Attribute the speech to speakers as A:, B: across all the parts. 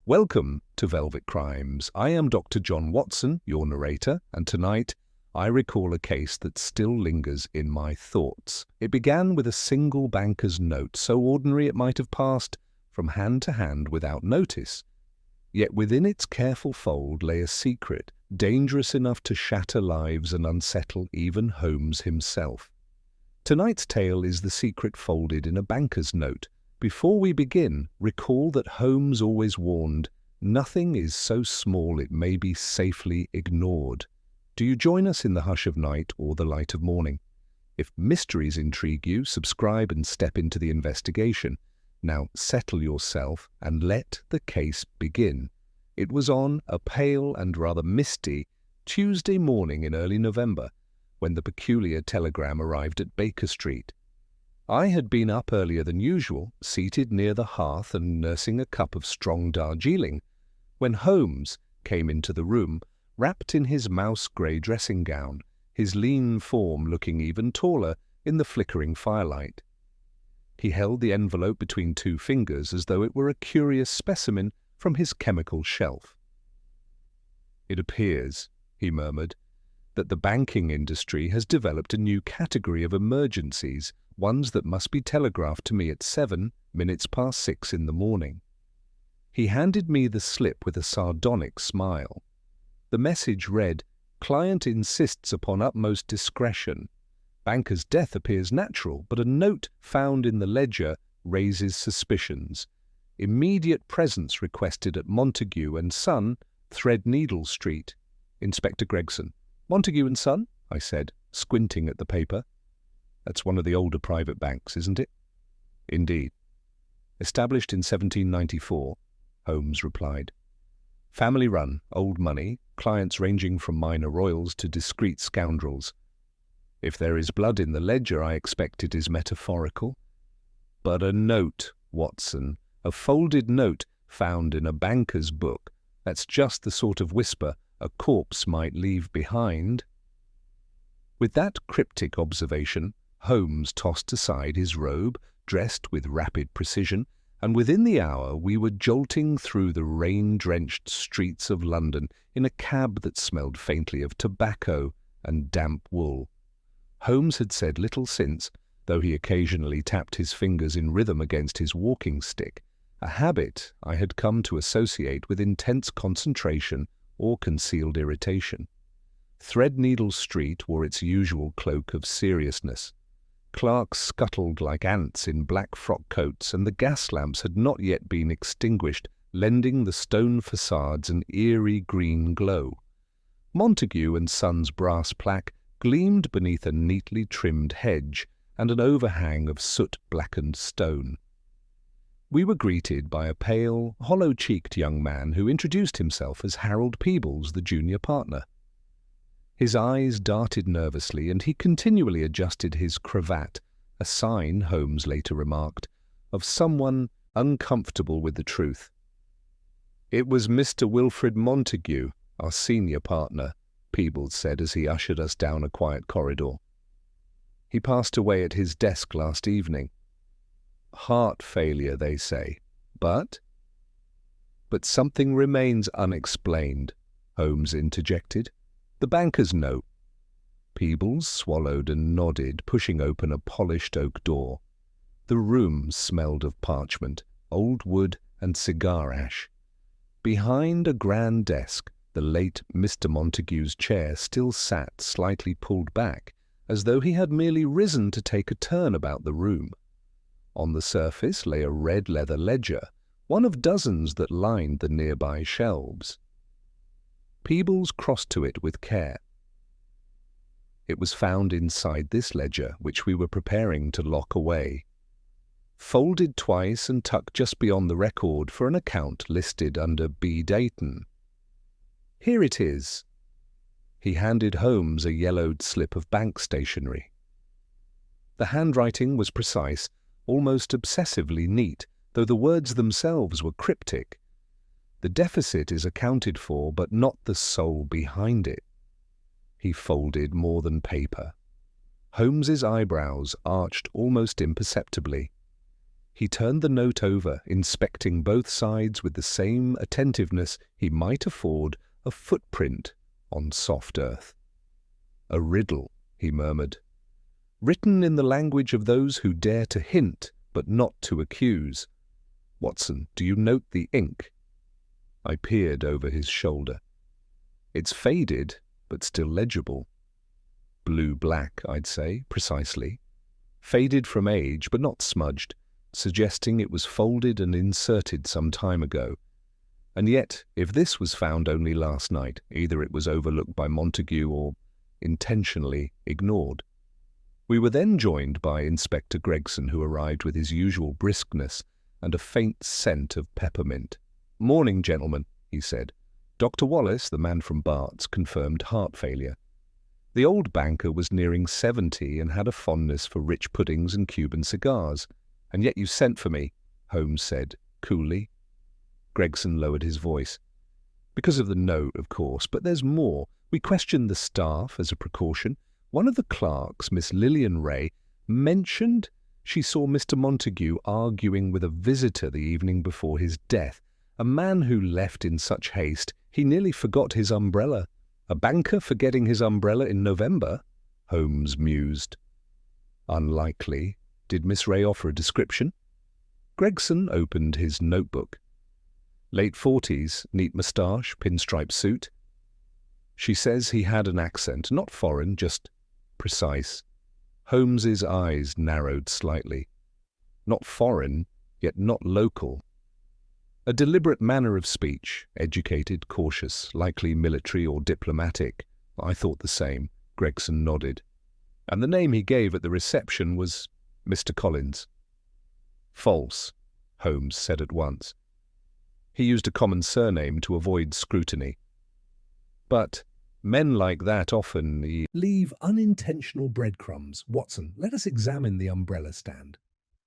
A: Welcome to Velvet Crimes. I am Dr. John Watson, your narrator, and tonight I recall a case that still lingers in my thoughts. It began with a single banker's note, so ordinary it might have passed from hand to hand without notice. Yet within its careful fold lay a secret, dangerous enough to shatter lives and unsettle even Holmes himself. Tonight's tale is the secret folded in a banker's note. Before we begin, recall that Holmes always warned, nothing is so small it may be safely ignored. Do you join us in the hush of night or the light of morning? If mysteries intrigue you, subscribe and step into the investigation. Now settle yourself and let the case begin. It was on a pale and rather misty Tuesday morning in early November when the peculiar telegram arrived at Baker Street. I had been up earlier than usual, seated near the hearth and nursing a cup of strong Darjeeling, when Holmes came into the room, wrapped in his mouse-grey dressing gown, his lean form looking even taller in the flickering firelight. He held the envelope between two fingers as though it were a curious specimen from his chemical shelf. "It appears," he murmured, "that the banking industry has developed a new category of emergencies, ones that must be telegraphed to me at 6:07 in the morning." He handed me the slip with a sardonic smile. The message read, "Client insists upon utmost discretion. Banker's death appears natural, but a note found in the ledger raises suspicions. Immediate presence requested at Montague and Son, Threadneedle Street. Inspector Gregson." "Montague and Son?" I said, squinting at the paper. "That's one of the older private banks, isn't it?" "Indeed." "Established in 1794, Holmes replied. "Family run, old money, clients ranging from minor royals to discreet scoundrels. If there is blood in the ledger, I expect it is metaphorical." "But a note, Watson, a folded note found in a banker's book, that's just the sort of whisper a corpse might leave behind." With that cryptic observation, Holmes tossed aside his robe, dressed with rapid precision, and within the hour we were jolting through the rain-drenched streets of London in a cab that smelled faintly of tobacco and damp wool. Holmes had said little since, though he occasionally tapped his fingers in rhythm against his walking stick, a habit I had come to associate with intense concentration or concealed irritation. Threadneedle Street wore its usual cloak of seriousness. Clerks scuttled like ants in black frock coats, and the gas lamps had not yet been extinguished, lending the stone facades an eerie green glow. Montague and Son's brass plaque gleamed beneath a neatly trimmed hedge and an overhang of soot-blackened stone. We were greeted by a pale, hollow-cheeked young man who introduced himself as Harold Peebles, the junior partner. His eyes darted nervously, and he continually adjusted his cravat, a sign, Holmes later remarked, of someone uncomfortable with the truth. "It was Mr. Wilfred Montague, our senior partner," Peebles said as he ushered us down a quiet corridor. "He passed away at his desk last evening. Heart failure, they say, but—" "But something remains unexplained," Holmes interjected. "The banker's note." Peebles swallowed and nodded, pushing open a polished oak door. The room smelled of parchment, old wood, and cigar ash. Behind a grand desk, the late Mr. Montague's chair still sat slightly pulled back, as though he had merely risen to take a turn about the room. On the surface lay a red leather ledger, one of dozens that lined the nearby shelves. Peebles crossed to it with care. It was found inside this ledger, which we were preparing to lock away. Folded twice and tucked just beyond the record for an account listed under B. Dayton. Here it is. He handed Holmes a yellowed slip of bank stationery. The handwriting was precise, almost obsessively neat, though the words themselves were cryptic. The deficit is accounted for, but not the soul behind it. He folded more than paper. Holmes's eyebrows arched almost imperceptibly. He turned the note over, inspecting both sides with the same attentiveness he might afford a footprint on soft earth. "A riddle," he murmured, "written in the language of those who dare to hint but not to accuse. Watson, do you note the ink?" I peered over his shoulder. "It's faded, but still legible." "Blue-black, I'd say, precisely. Faded from age, but not smudged, suggesting it was folded and inserted some time ago. And yet, if this was found only last night, either it was overlooked by Montague or intentionally ignored." We were then joined by Inspector Gregson, who arrived with his usual briskness and a faint scent of peppermint. "Morning, gentlemen," he said. "Dr. Wallace, the man from Bart's, confirmed heart failure." The old banker was nearing 70 and had a fondness for rich puddings and Cuban cigars. "And yet you sent for me," Holmes said, coolly. Gregson lowered his voice. "Because of the note, of course, but there's more. We questioned the staff as a precaution. One of the clerks, Miss Lillian Ray, mentioned she saw Mr. Montague arguing with a visitor the evening before his death, a man who left in such haste he nearly forgot his umbrella. A banker forgetting his umbrella in November?" Holmes mused. "Unlikely. Did Miss Ray offer a description?" Gregson opened his notebook. "Late 40s, neat moustache, pinstripe suit. She says he had an accent, not foreign, just precise." Holmes's eyes narrowed slightly. "Not foreign, yet not local. A deliberate manner of speech, educated, cautious, likely military or diplomatic." "I thought the same," Gregson nodded. "And the name he gave at the reception was Mr. Collins." "False," Holmes said at once. "He used a common surname to avoid scrutiny. But men like that often leave unintentional breadcrumbs. Watson, let us examine the umbrella stand."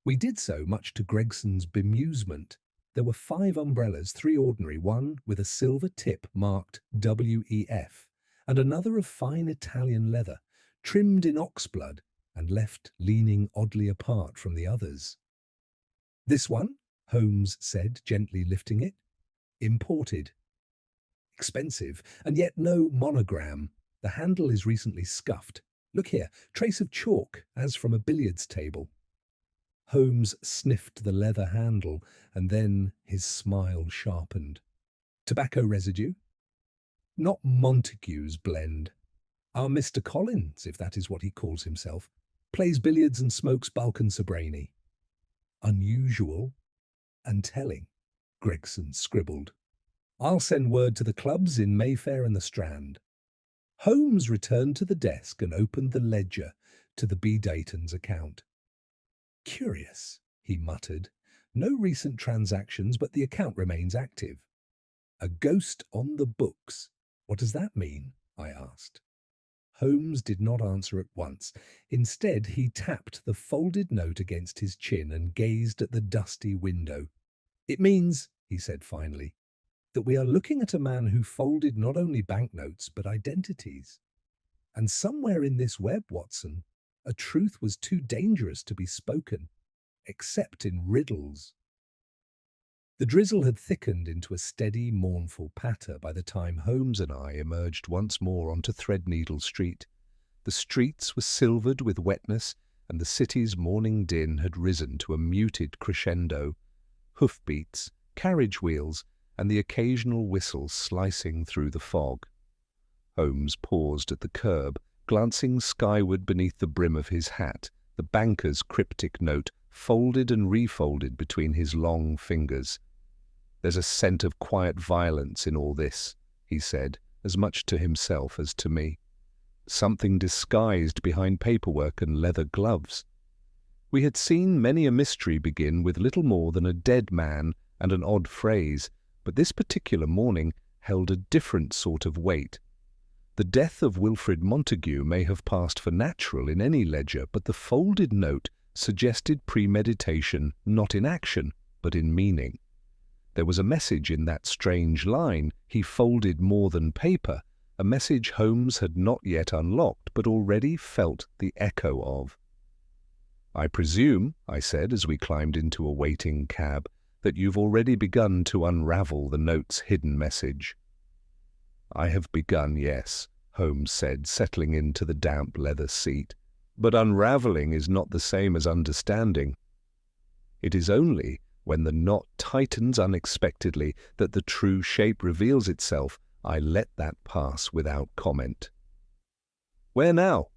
A: We did so, much to Gregson's bemusement. There were 5 umbrellas, 3 ordinary, one with a silver tip marked WEF, and another of fine Italian leather, trimmed in oxblood and left leaning oddly apart from the others. "This one," Holmes said, gently lifting it. "Imported. Expensive, and yet no monogram. The handle is recently scuffed. Look here, trace of chalk, as from a billiards table." Holmes sniffed the leather handle, and then his smile sharpened. "Tobacco residue?" "Not Montague's blend. Our Mr. Collins, if that is what he calls himself, plays billiards and smokes Balkan Sobrani." "Unusual and telling," Gregson scribbled. "I'll send word to the clubs in Mayfair and the Strand." Holmes returned to the desk and opened the ledger to the B. Dayton's account. "Curious," he muttered. "No recent transactions, but the account remains active." "A ghost on the books. What does that mean?" I asked. Holmes did not answer at once. Instead, he tapped the folded note against his chin and gazed at the dusty window. "It means," he said finally, "that we are looking at a man who folded not only banknotes but identities. And somewhere in this web, Watson, a truth was too dangerous to be spoken, except in riddles." The drizzle had thickened into a steady, mournful patter by the time Holmes and I emerged once more onto Threadneedle Street. The streets were silvered with wetness, and the city's morning din had risen to a muted crescendo. Hoofbeats, carriage wheels, and the occasional whistle slicing through the fog. Holmes paused at the curb, glancing skyward beneath the brim of his hat, the banker's cryptic note folded and refolded between his long fingers. "There's a scent of quiet violence in all this," he said, as much to himself as to me. "Something disguised behind paperwork and leather gloves." We had seen many a mystery begin with little more than a dead man and an odd phrase, but this particular morning held a different sort of weight. The death of Wilfred Montague may have passed for natural in any ledger, but the folded note suggested premeditation, not in action, but in meaning. There was a message in that strange line, "He folded more than paper," a message Holmes had not yet unlocked, but already felt the echo of. "I presume," I said as we climbed into a waiting cab, "that you've already begun to unravel the note's hidden message." "I have begun, yes," Holmes said, settling into the damp leather seat. "But unraveling is not the same as understanding. It is only when the knot tightens unexpectedly that the true shape reveals itself. I let that pass without comment." "Where now?"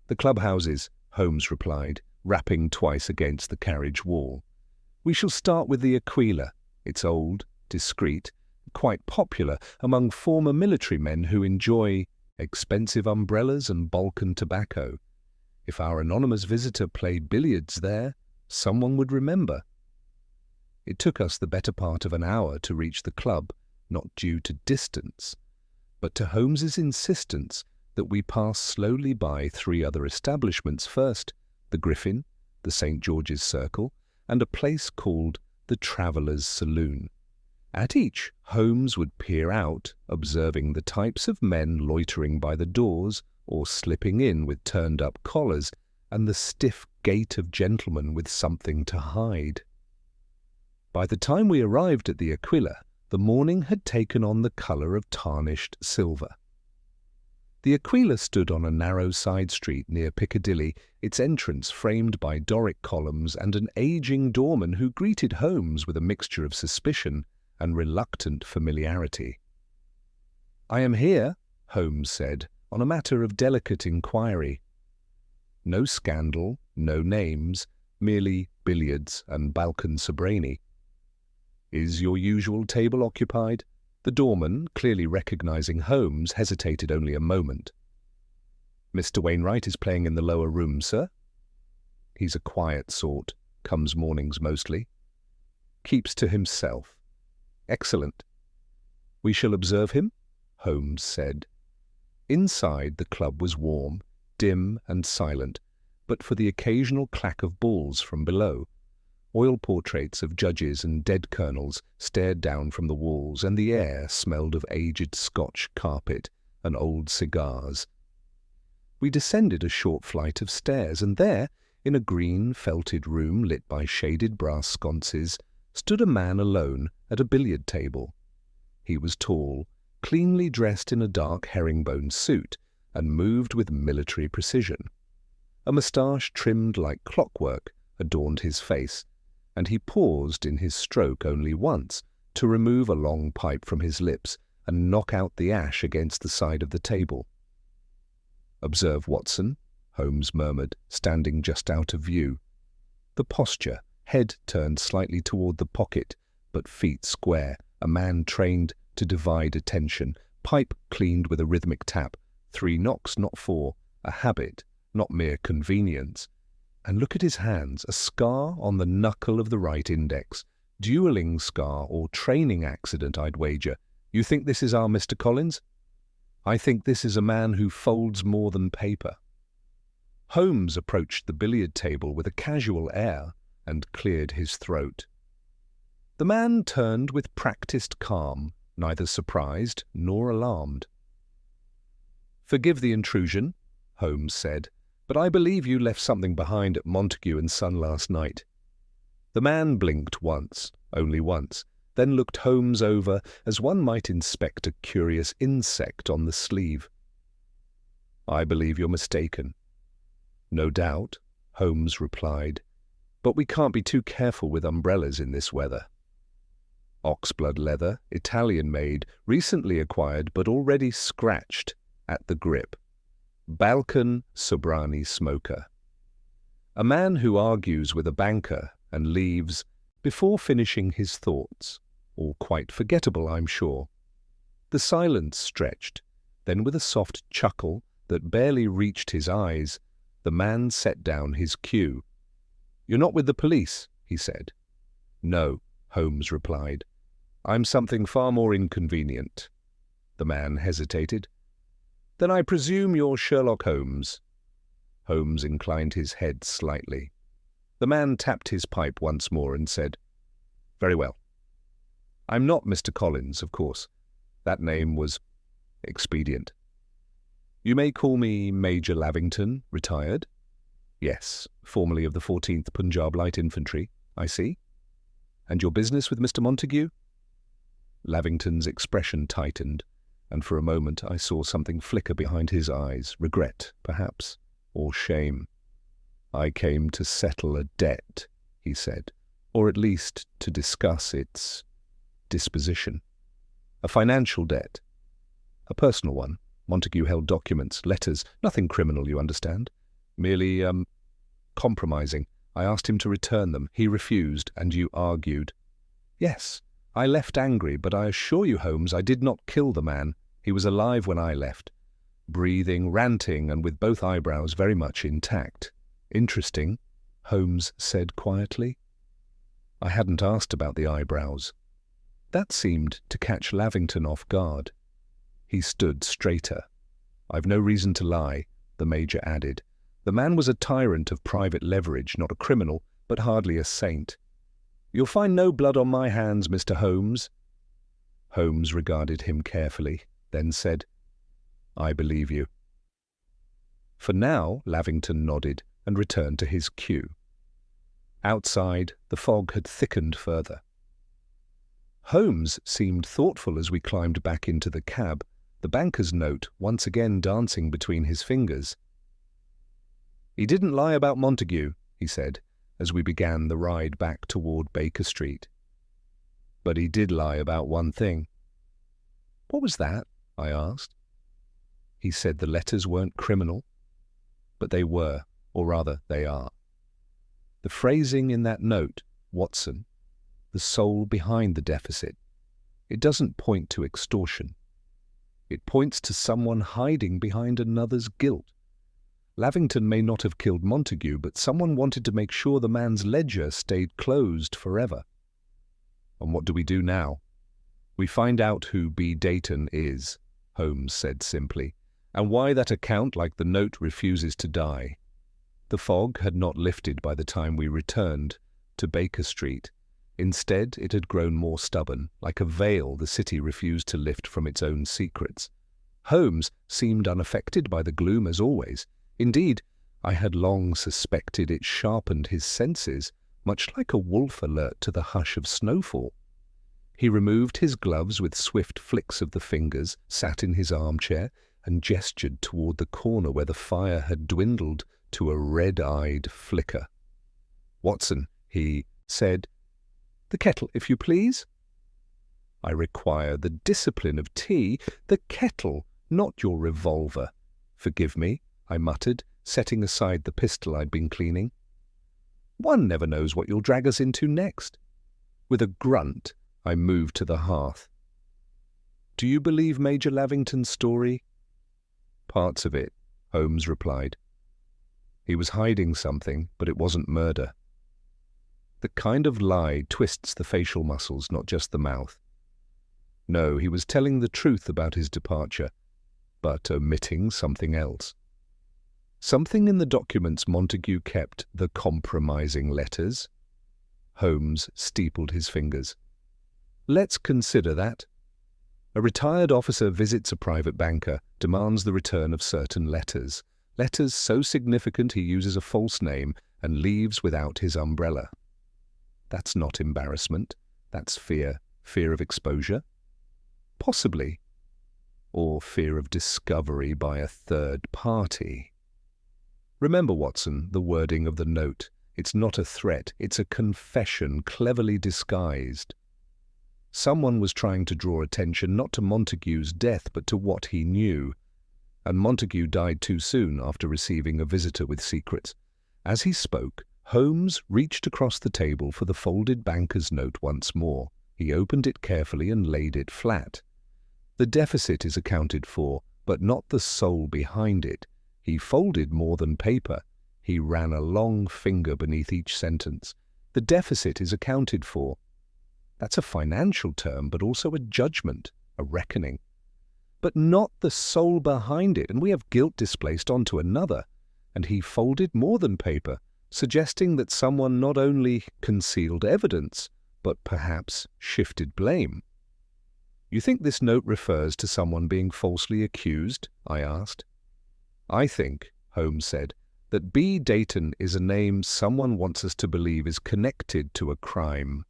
A: "The clubhouses," Holmes replied, rapping twice against the carriage wall. "We shall start with the Aquila. It's old, discreet, quite popular among former military men who enjoy expensive umbrellas and Balkan tobacco. If our anonymous visitor played billiards there, someone would remember." It took us the better part of an hour to reach the club, not due to distance, but to Holmes's insistence that we pass slowly by 3 other establishments first: the Griffin, the St. George's Circle, and a place called the Traveller's Saloon. At each, Holmes would peer out, observing the types of men loitering by the doors or slipping in with turned-up collars, and the stiff gait of gentlemen with something to hide. By the time we arrived at the Aquila, the morning had taken on the colour of tarnished silver. The Aquila stood on a narrow side street near Piccadilly, its entrance framed by Doric columns and an ageing doorman who greeted Holmes with a mixture of suspicion and reluctant familiarity. "I am here," Holmes said, "on a matter of delicate inquiry." No scandal, no names, merely billiards and Balkan sobrani. "Is your usual table occupied?" The doorman, clearly recognizing Holmes, hesitated only a moment. "Mr. Wainwright is playing in the lower room, sir." "He's a quiet sort, comes mornings mostly. Keeps to himself." "Excellent." "We shall observe him?" Holmes said. Inside, the club was warm, dim and silent, but for the occasional clack of balls from below. Oil portraits of judges and dead colonels stared down from the walls, and the air smelled of aged Scotch carpet and old cigars. We descended a short flight of stairs, and there, in a green felted room lit by shaded brass sconces, stood a man alone at a billiard table. He was tall, cleanly dressed in a dark herringbone suit, and moved with military precision. A moustache trimmed like clockwork adorned his face, and he paused in his stroke only once to remove a long pipe from his lips and knock out the ash against the side of the table. "Observe, Watson," Holmes murmured, standing just out of view. The posture, head turned slightly toward the pocket, but feet square, a man trained to divide attention, pipe cleaned with a rhythmic tap, 3 knocks, not 4, a habit, not mere convenience. And look at his hands, a scar on the knuckle of the right index. Dueling scar or training accident, I'd wager. You think this is our Mr. Collins? I think this is a man who folds more than paper. Holmes approached the billiard table with a casual air and cleared his throat. The man turned with practiced calm, neither surprised nor alarmed. "Forgive the intrusion," Holmes said, "but I believe you left something behind at Montague and Son last night." The man blinked once, only once, then looked Holmes over as one might inspect a curious insect on the sleeve. "I believe you're mistaken." "No doubt," Holmes replied, "but we can't be too careful with umbrellas in this weather." Oxblood leather, Italian-made, recently acquired but already scratched at the grip. Balkan Sobrani smoker. A man who argues with a banker and leaves before finishing his thoughts, all quite forgettable, I'm sure. The silence stretched, then with a soft chuckle that barely reached his eyes, the man set down his cue. "You're not with the police," he said. "No," Holmes replied. "I'm something far more inconvenient." The man hesitated. "Then I presume you're Sherlock Holmes." Holmes inclined his head slightly. The man tapped his pipe once more and said, "Very well. I'm not Mr. Collins, of course. That name was expedient. You may call me Major Lavington, retired." Yes, formerly of the 14th Punjab Light Infantry, I see. And your business with Mr. Montague? Lavington's expression tightened, and for a moment I saw something flicker behind his eyes, regret, perhaps, or shame. I came to settle a debt, he said, or at least to discuss its disposition. A financial debt. A personal one. Montague held documents, letters, nothing criminal, you understand. Merely, compromising. I asked him to return them. He refused, and you argued. Yes, I left angry, but I assure you, Holmes, I did not kill the man. He was alive when I left. Breathing, ranting, and with both eyebrows very much intact. Interesting, Holmes said quietly. I hadn't asked about the eyebrows. That seemed to catch Lavington off guard. He stood straighter. I've no reason to lie, the Major added. The man was a tyrant of private leverage, not a criminal, but hardly a saint. You'll find no blood on my hands, Mr. Holmes. Holmes regarded him carefully, then said, I believe you. For now, Lavington nodded and returned to his cue. Outside, the fog had thickened further. Holmes seemed thoughtful as we climbed back into the cab, the banker's note once again dancing between his fingers. He didn't lie about Montague, he said, as we began the ride back toward Baker Street. But he did lie about one thing. What was that? I asked. He said the letters weren't criminal, but they were, or rather they are. The phrasing in that note, Watson, the soul behind the deficit, it doesn't point to extortion. It points to someone hiding behind another's guilt. Lavington may not have killed Montague, but someone wanted to make sure the man's ledger stayed closed forever. And what do we do now? We find out who B. Dayton is, Holmes said simply, and why that account, like the note, refuses to die. The fog had not lifted by the time we returned to Baker Street. Instead, it had grown more stubborn, like a veil the city refused to lift from its own secrets. Holmes seemed unaffected by the gloom as always. Indeed, I had long suspected it sharpened his senses, much like a wolf alert to the hush of snowfall. He removed his gloves with swift flicks of the fingers, sat in his armchair, and gestured toward the corner where the fire had dwindled to a red-eyed flicker. Watson, he said, the kettle, if you please. I require the discipline of tea, the kettle, not your revolver. Forgive me, I muttered, setting aside the pistol I'd been cleaning. One never knows what you'll drag us into next. With a grunt, I moved to the hearth. Do you believe Major Lavington's story? Parts of it, Holmes replied. He was hiding something, but it wasn't murder. The kind of lie twists the facial muscles, not just the mouth. No, he was telling the truth about his departure, but omitting something else. Something in the documents Montague kept, the compromising letters. Holmes steepled his fingers. Let's consider that. A retired officer visits a private banker, demands the return of certain letters. Letters so significant he uses a false name and leaves without his umbrella. That's not embarrassment. That's fear. Fear of exposure? Possibly. Or fear of discovery by a third party. Remember, Watson, the wording of the note. It's not a threat. It's a confession, cleverly disguised. Someone was trying to draw attention not to Montague's death, but to what he knew. And Montague died too soon after receiving a visitor with secrets. As he spoke, Holmes reached across the table for the folded banker's note once more. He opened it carefully and laid it flat. The deficit is accounted for, but not the soul behind it. He folded more than paper. He ran a long finger beneath each sentence. The deficit is accounted for. That's a financial term, but also a judgment, a reckoning. But not the soul behind it, and we have guilt displaced onto another. And he folded more than paper, suggesting that someone not only concealed evidence, but perhaps shifted blame. You think this note refers to someone being falsely accused? I asked. I think, Holmes said, that B. Dayton is a name someone wants us to believe is connected to a crime.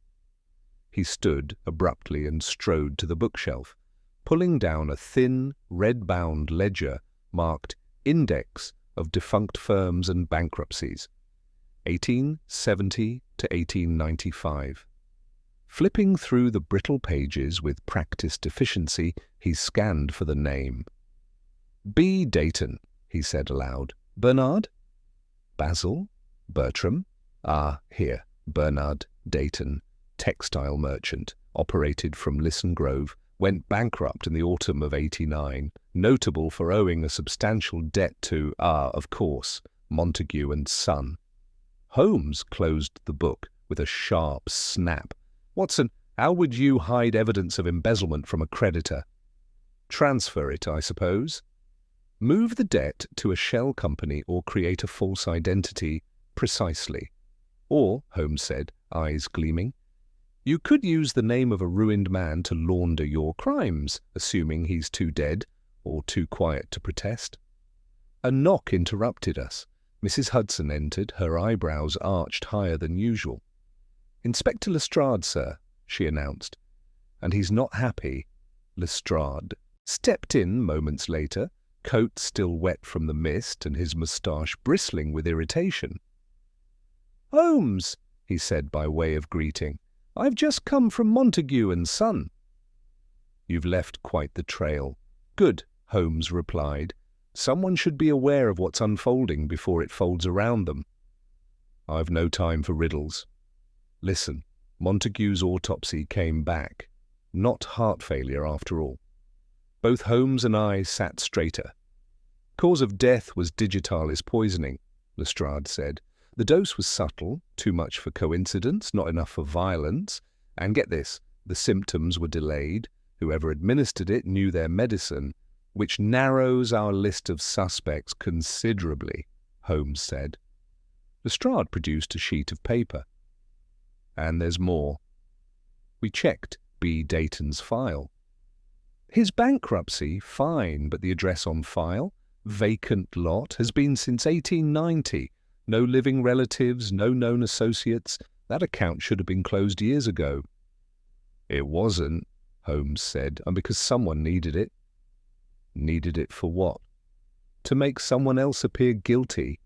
A: He stood abruptly and strode to the bookshelf, pulling down a thin, red-bound ledger marked Index of Defunct Firms and Bankruptcies, 1870 to 1895. Flipping through the brittle pages with practiced efficiency, he scanned for the name. B. Dayton, he said aloud. Bernard? Basil? Bertram? Ah, here, Bernard Dayton, textile merchant, operated from Lisson Grove, went bankrupt in the autumn of '89, notable for owing a substantial debt to, of course, Montague and Son. Holmes closed the book with a sharp snap. Watson, how would you hide evidence of embezzlement from a creditor? Transfer it, I suppose. Move the debt to a shell company or create a false identity. Precisely. Or, Holmes said, eyes gleaming, you could use the name of a ruined man to launder your crimes, assuming he's too dead or too quiet to protest. A knock interrupted us. Mrs. Hudson entered, her eyebrows arched higher than usual. Inspector Lestrade, sir, she announced. And he's not happy. Lestrade stepped in moments later, coat still wet from the mist and his moustache bristling with irritation. Holmes, he said by way of greeting, I've just come from Montague and Son. You've left quite the trail. Good, Holmes replied. Someone should be aware of what's unfolding before it folds around them. I've no time for riddles. Listen, Montague's autopsy came back. Not heart failure after all. Both Holmes and I sat straighter. Cause of death was digitalis poisoning, Lestrade said. The dose was subtle, too much for coincidence, not enough for violence. And get this, the symptoms were delayed. Whoever administered it knew their medicine, which narrows our list of suspects considerably, Holmes said. Lestrade produced a sheet of paper. And there's more. We checked B. Dayton's file. His bankruptcy, fine, but the address on file, vacant lot, has been since 1890. No living relatives, no known associates. That account should have been closed years ago. It wasn't, Holmes said, and because someone needed it. Needed it for what? To make someone else appear guilty.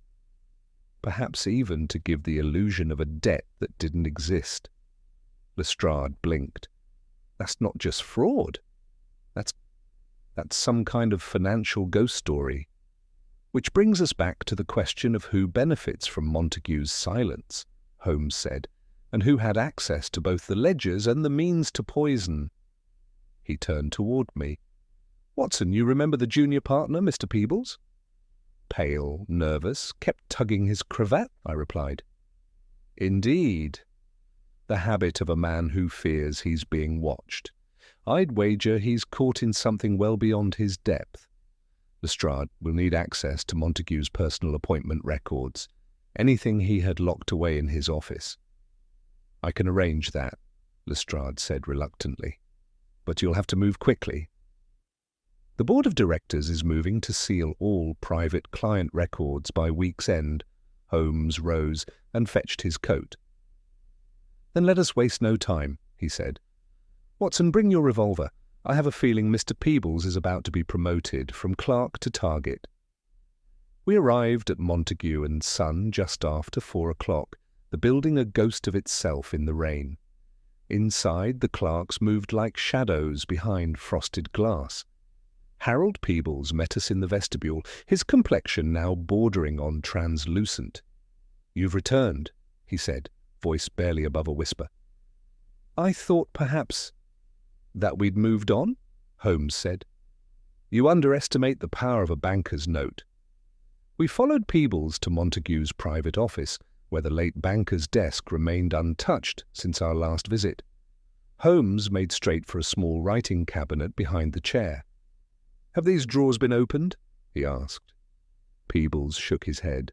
A: Perhaps even to give the illusion of a debt that didn't exist. Lestrade blinked. That's not just fraud. That's some kind of financial ghost story. Which brings us back to the question of who benefits from Montague's silence, Holmes said, and who had access to both the ledgers and the means to poison. He turned toward me. Watson, you remember the junior partner, Mr. Peebles? Pale, nervous, kept tugging his cravat, I replied. Indeed. The habit of a man who fears he's being watched. I'd wager he's caught in something well beyond his depth. Lestrade will need access to Montague's personal appointment records, anything he had locked away in his office. I can arrange that, Lestrade said reluctantly, but you'll have to move quickly. The board of directors is moving to seal all private client records by week's end. Holmes rose and fetched his coat. Then let us waste no time, he said. Watson, bring your revolver. I have a feeling Mr. Peebles is about to be promoted from clerk to target. We arrived at Montague and Son just after 4 o'clock, the building a ghost of itself in the rain. Inside, the clerks moved like shadows behind frosted glass. Harold Peebles met us in the vestibule, his complexion now bordering on translucent. You've returned, he said, voice barely above a whisper. I thought perhaps that we'd moved on, Holmes said. You underestimate the power of a banker's note. We followed Peebles to Montague's private office, where the late banker's desk remained untouched since our last visit. Holmes made straight for a small writing cabinet behind the chair. Have these drawers been opened? He asked. Peebles shook his head.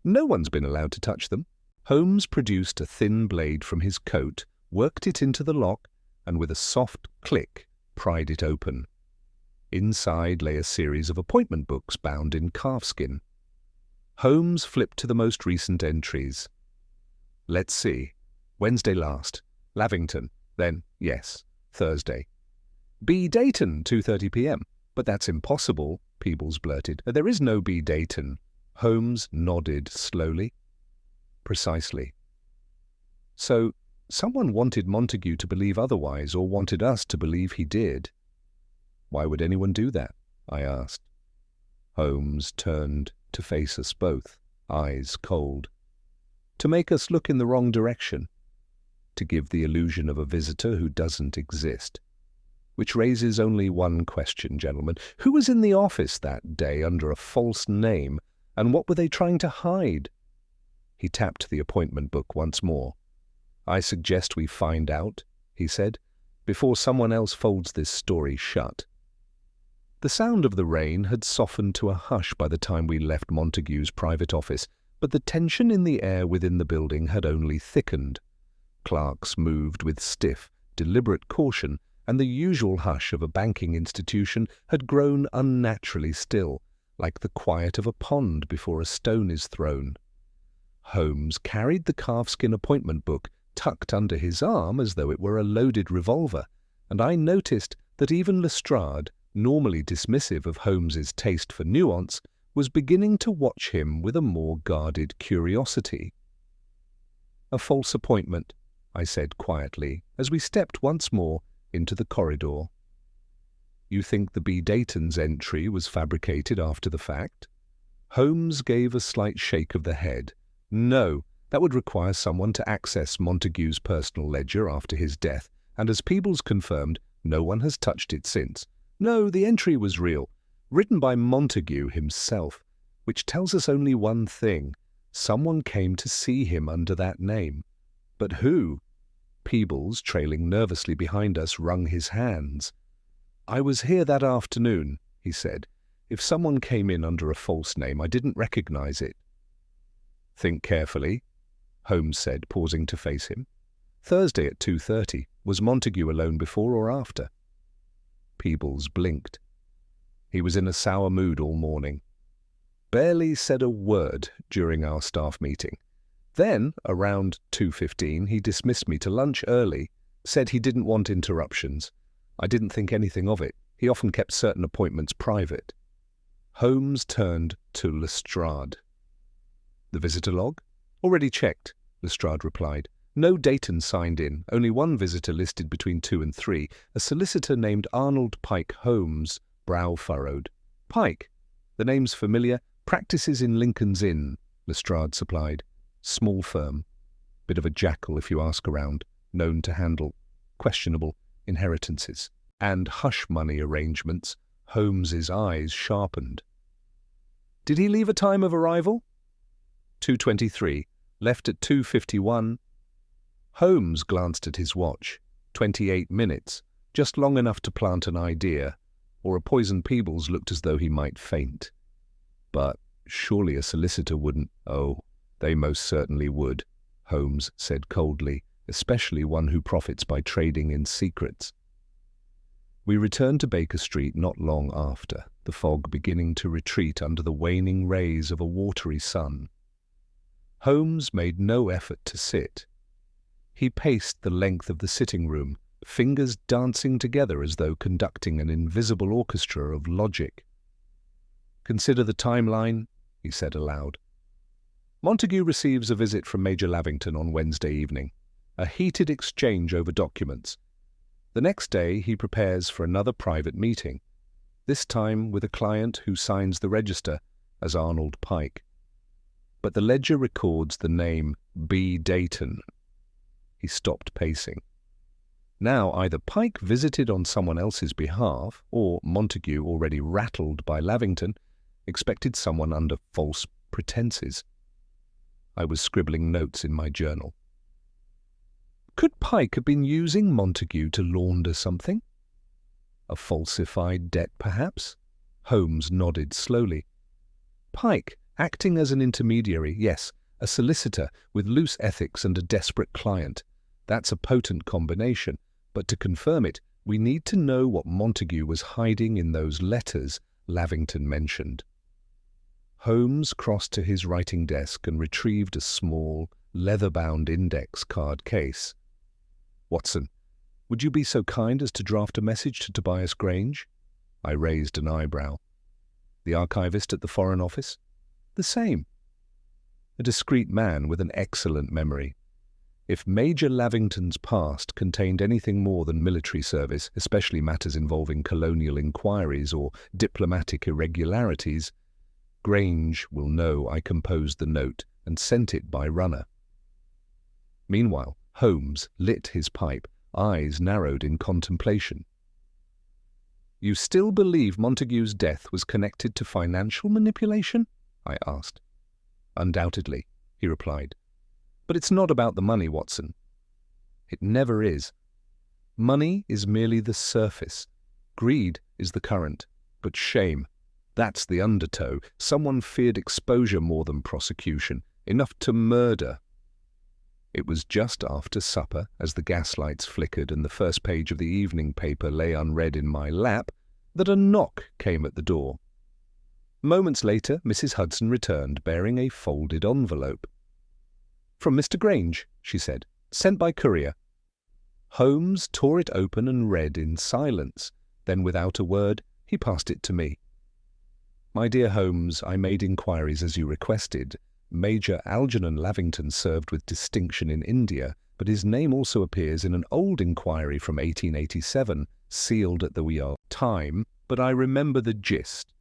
A: No one's been allowed to touch them. Holmes produced a thin blade from his coat, worked it into the lock, and with a soft click pried it open. Inside lay a series of appointment books bound in calfskin. Holmes flipped to the most recent entries. Let's see. Wednesday last. Lavington. Then, yes, Thursday. B. Dayton, 2:30 p.m. But that's impossible, Peebles blurted. There is no B. Dayton. Holmes nodded slowly. Precisely. So, someone wanted Montague to believe otherwise, or wanted us to believe he did. Why would anyone do that? I asked. Holmes turned to face us both, eyes cold. To make us look in the wrong direction. To give the illusion of a visitor who doesn't exist. Which raises only one question, gentlemen. Who was in the office that day under a false name, and what were they trying to hide? He tapped the appointment book once more. I suggest we find out, he said, before someone else folds this story shut. The sound of the rain had softened to a hush by the time we left Montague's private office, but the tension in the air within the building had only thickened. Clerks moved with stiff, deliberate caution, and the usual hush of a banking institution had grown unnaturally still, like the quiet of a pond before a stone is thrown. Holmes carried the calfskin appointment book tucked under his arm as though it were a loaded revolver, and I noticed that even Lestrade, normally dismissive of Holmes's taste for nuance, was beginning to watch him with a more guarded curiosity. A false appointment, I said quietly, as we stepped once more into the corridor. You think the B. Dayton's entry was fabricated after the fact? Holmes gave a slight shake of the head. No, that would require someone to access Montague's personal ledger after his death, and as Peebles confirmed, no one has touched it since. No, the entry was real, written by Montague himself, which tells us only one thing. Someone came to see him under that name. But who? Peebles, trailing nervously behind us, wrung his hands. I was here that afternoon, he said. If someone came in under a false name, I didn't recognize it. Think carefully, Holmes said, pausing to face him. Thursday at 2:30. Was Montague alone before or after? Peebles blinked. He was in a sour mood all morning. Barely said a word during our staff meeting. Then, around 2:15, he dismissed me to lunch early, said he didn't want interruptions. I didn't think anything of it. He often kept certain appointments private. Holmes turned to Lestrade. The visitor log? Already checked, Lestrade replied. No Dayton signed in, only one visitor listed between 2 and 3, a solicitor named Arnold Pike Holmes, brow furrowed. Pike, the name's familiar, practices in Lincoln's Inn, Lestrade supplied. Small firm. Bit of a jackal if you ask around, known to handle questionable inheritances and hush money arrangements. Holmes's eyes sharpened. Did he leave a time of arrival? 2:23. Left at 2:51. Holmes glanced at his watch. 28 minutes, just long enough to plant an idea, or a poisoned Peebles looked as though he might faint. But surely a solicitor wouldn't. Oh, they most certainly would, Holmes said coldly, especially one who profits by trading in secrets. We returned to Baker Street not long after, the fog beginning to retreat under the waning rays of a watery sun. Holmes made no effort to sit. He paced the length of the sitting room, fingers dancing together as though conducting an invisible orchestra of logic. Consider the timeline, he said aloud. Montague receives a visit from Major Lavington on Wednesday evening, a heated exchange over documents. The next day he prepares for another private meeting, this time with a client who signs the register as Arnold Pike. But the ledger records the name B. Dayton. He stopped pacing. Now either Pike visited on someone else's behalf, or Montague, already rattled by Lavington, expected someone under false pretenses. I was scribbling notes in my journal. Could Pike have been using Montague to launder something? A falsified debt, perhaps? Holmes nodded slowly. Pike, acting as an intermediary, yes, a solicitor with loose ethics and a desperate client. That's a potent combination, but to confirm it, we need to know what Montague was hiding in those letters Lavington mentioned. Holmes crossed to his writing desk and retrieved a small, leather-bound index card case. "Watson, would you be so kind as to draft a message to Tobias Grange?" I raised an eyebrow. "The archivist at the Foreign Office?" "The same." A discreet man with an excellent memory. If Major Lavington's past contained anything more than military service, especially matters involving colonial inquiries or diplomatic irregularities, Grange will know I composed the note and sent it by runner. Meanwhile, Holmes lit his pipe, eyes narrowed in contemplation. "You still believe Montague's death was connected to financial manipulation?" I asked. "Undoubtedly," he replied. "But it's not about the money, Watson. It never is. Money is merely the surface. Greed is the current. But shame, that's the undertow. Someone feared exposure more than prosecution, enough to murder." It was just after supper, as the gaslights flickered and the first page of the evening paper lay unread in my lap, that a knock came at the door. Moments later, Mrs. Hudson returned, bearing a folded envelope. "From Mr. Grange," she said. "Sent by courier." Holmes tore it open and read in silence. Then, without a word, he passed it to me. "My dear Holmes, I made inquiries as you requested. Major Algernon Lavington served with distinction in India, but his name also appears in an old inquiry from 1887, sealed at the time, but I remember the gist.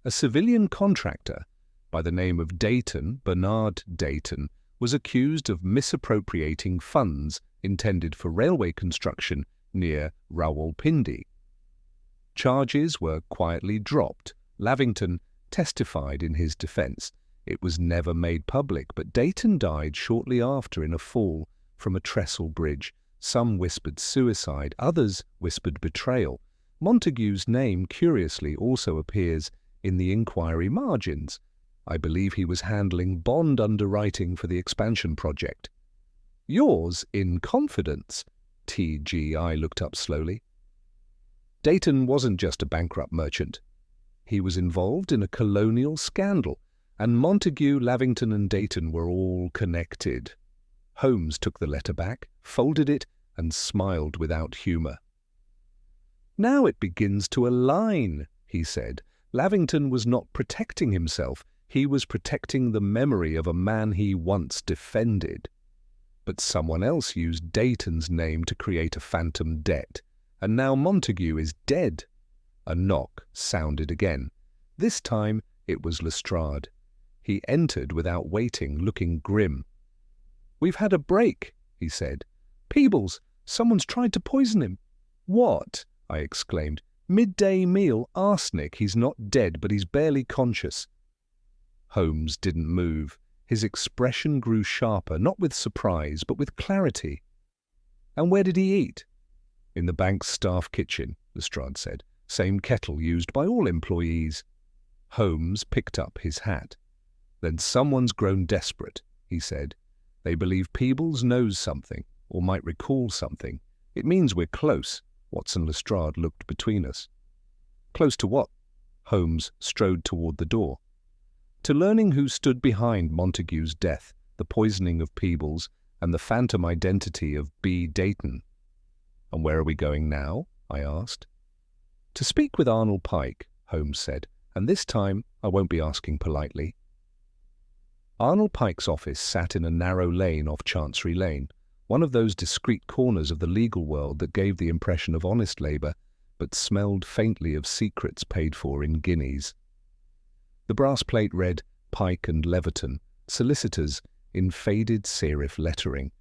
A: A civilian contractor by the name of Dayton, Bernard Dayton, was accused of misappropriating funds intended for railway construction near Rawalpindi. Charges were quietly dropped. Lavington testified in his defense. It was never made public, but Dayton died shortly after in a fall from a trestle bridge. Some whispered suicide, others whispered betrayal. Montague's name, curiously, also appears in the inquiry margins. I believe he was handling bond underwriting for the expansion project. "Yours in confidence?" TGI looked up slowly. "Dayton wasn't just a bankrupt merchant. He was involved in a colonial scandal, and Montague, Lavington, and Dayton were all connected." Holmes took the letter back, folded it, and smiled without humour. "Now it begins to align," he said. "Lavington was not protecting himself. He was protecting the memory of a man he once defended. But someone else used Dayton's name to create a phantom debt, and now Montague is dead." A knock sounded again. This time it was Lestrade. He entered without waiting, looking grim. "We've had a break," he said. "Peebles, someone's tried to poison him." "What?" I exclaimed. "Midday meal, arsenic. He's not dead, but he's barely conscious." Holmes didn't move. His expression grew sharper, not with surprise, but with clarity. "And where did he eat?" "In the bank's staff kitchen," Lestrade said. "Same kettle used by all employees." Holmes picked up his hat. "Then someone's grown desperate," he said. "They believe Peebles knows something, or might recall something. It means we're close." Watson Lestrade looked between us. "Close to what?" Holmes strode toward the door. "To learning who stood behind Montague's death, the poisoning of Peebles, and the phantom identity of B. Dayton." "And where are we going now?" I asked. "To speak with Arnold Pike," Holmes said, "and this time I won't be asking politely." Arnold Pike's office sat in a narrow lane off Chancery Lane, one of those discreet corners of the legal world that gave the impression of honest labour, but smelled faintly of secrets paid for in guineas. The brass plate read Pike and Leverton, solicitors, in faded serif lettering,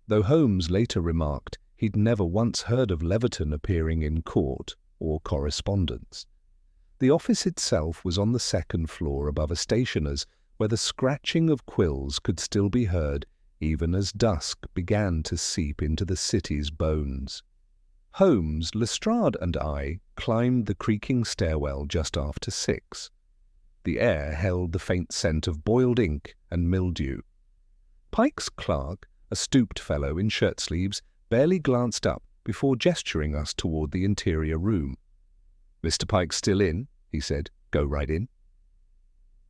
A: though Holmes later remarked he'd never once heard of Leverton appearing in court or correspondence. The office itself was on the second floor above a stationer's, where the scratching of quills could still be heard even as dusk began to seep into the city's bones. Holmes, Lestrade, and I climbed the creaking stairwell just after 6. The air held the faint scent of boiled ink and mildew. Pike's clerk, a stooped fellow in shirt-sleeves, barely glanced up before gesturing us toward the interior room. "Mr. Pike's still in," he said. "Go right in."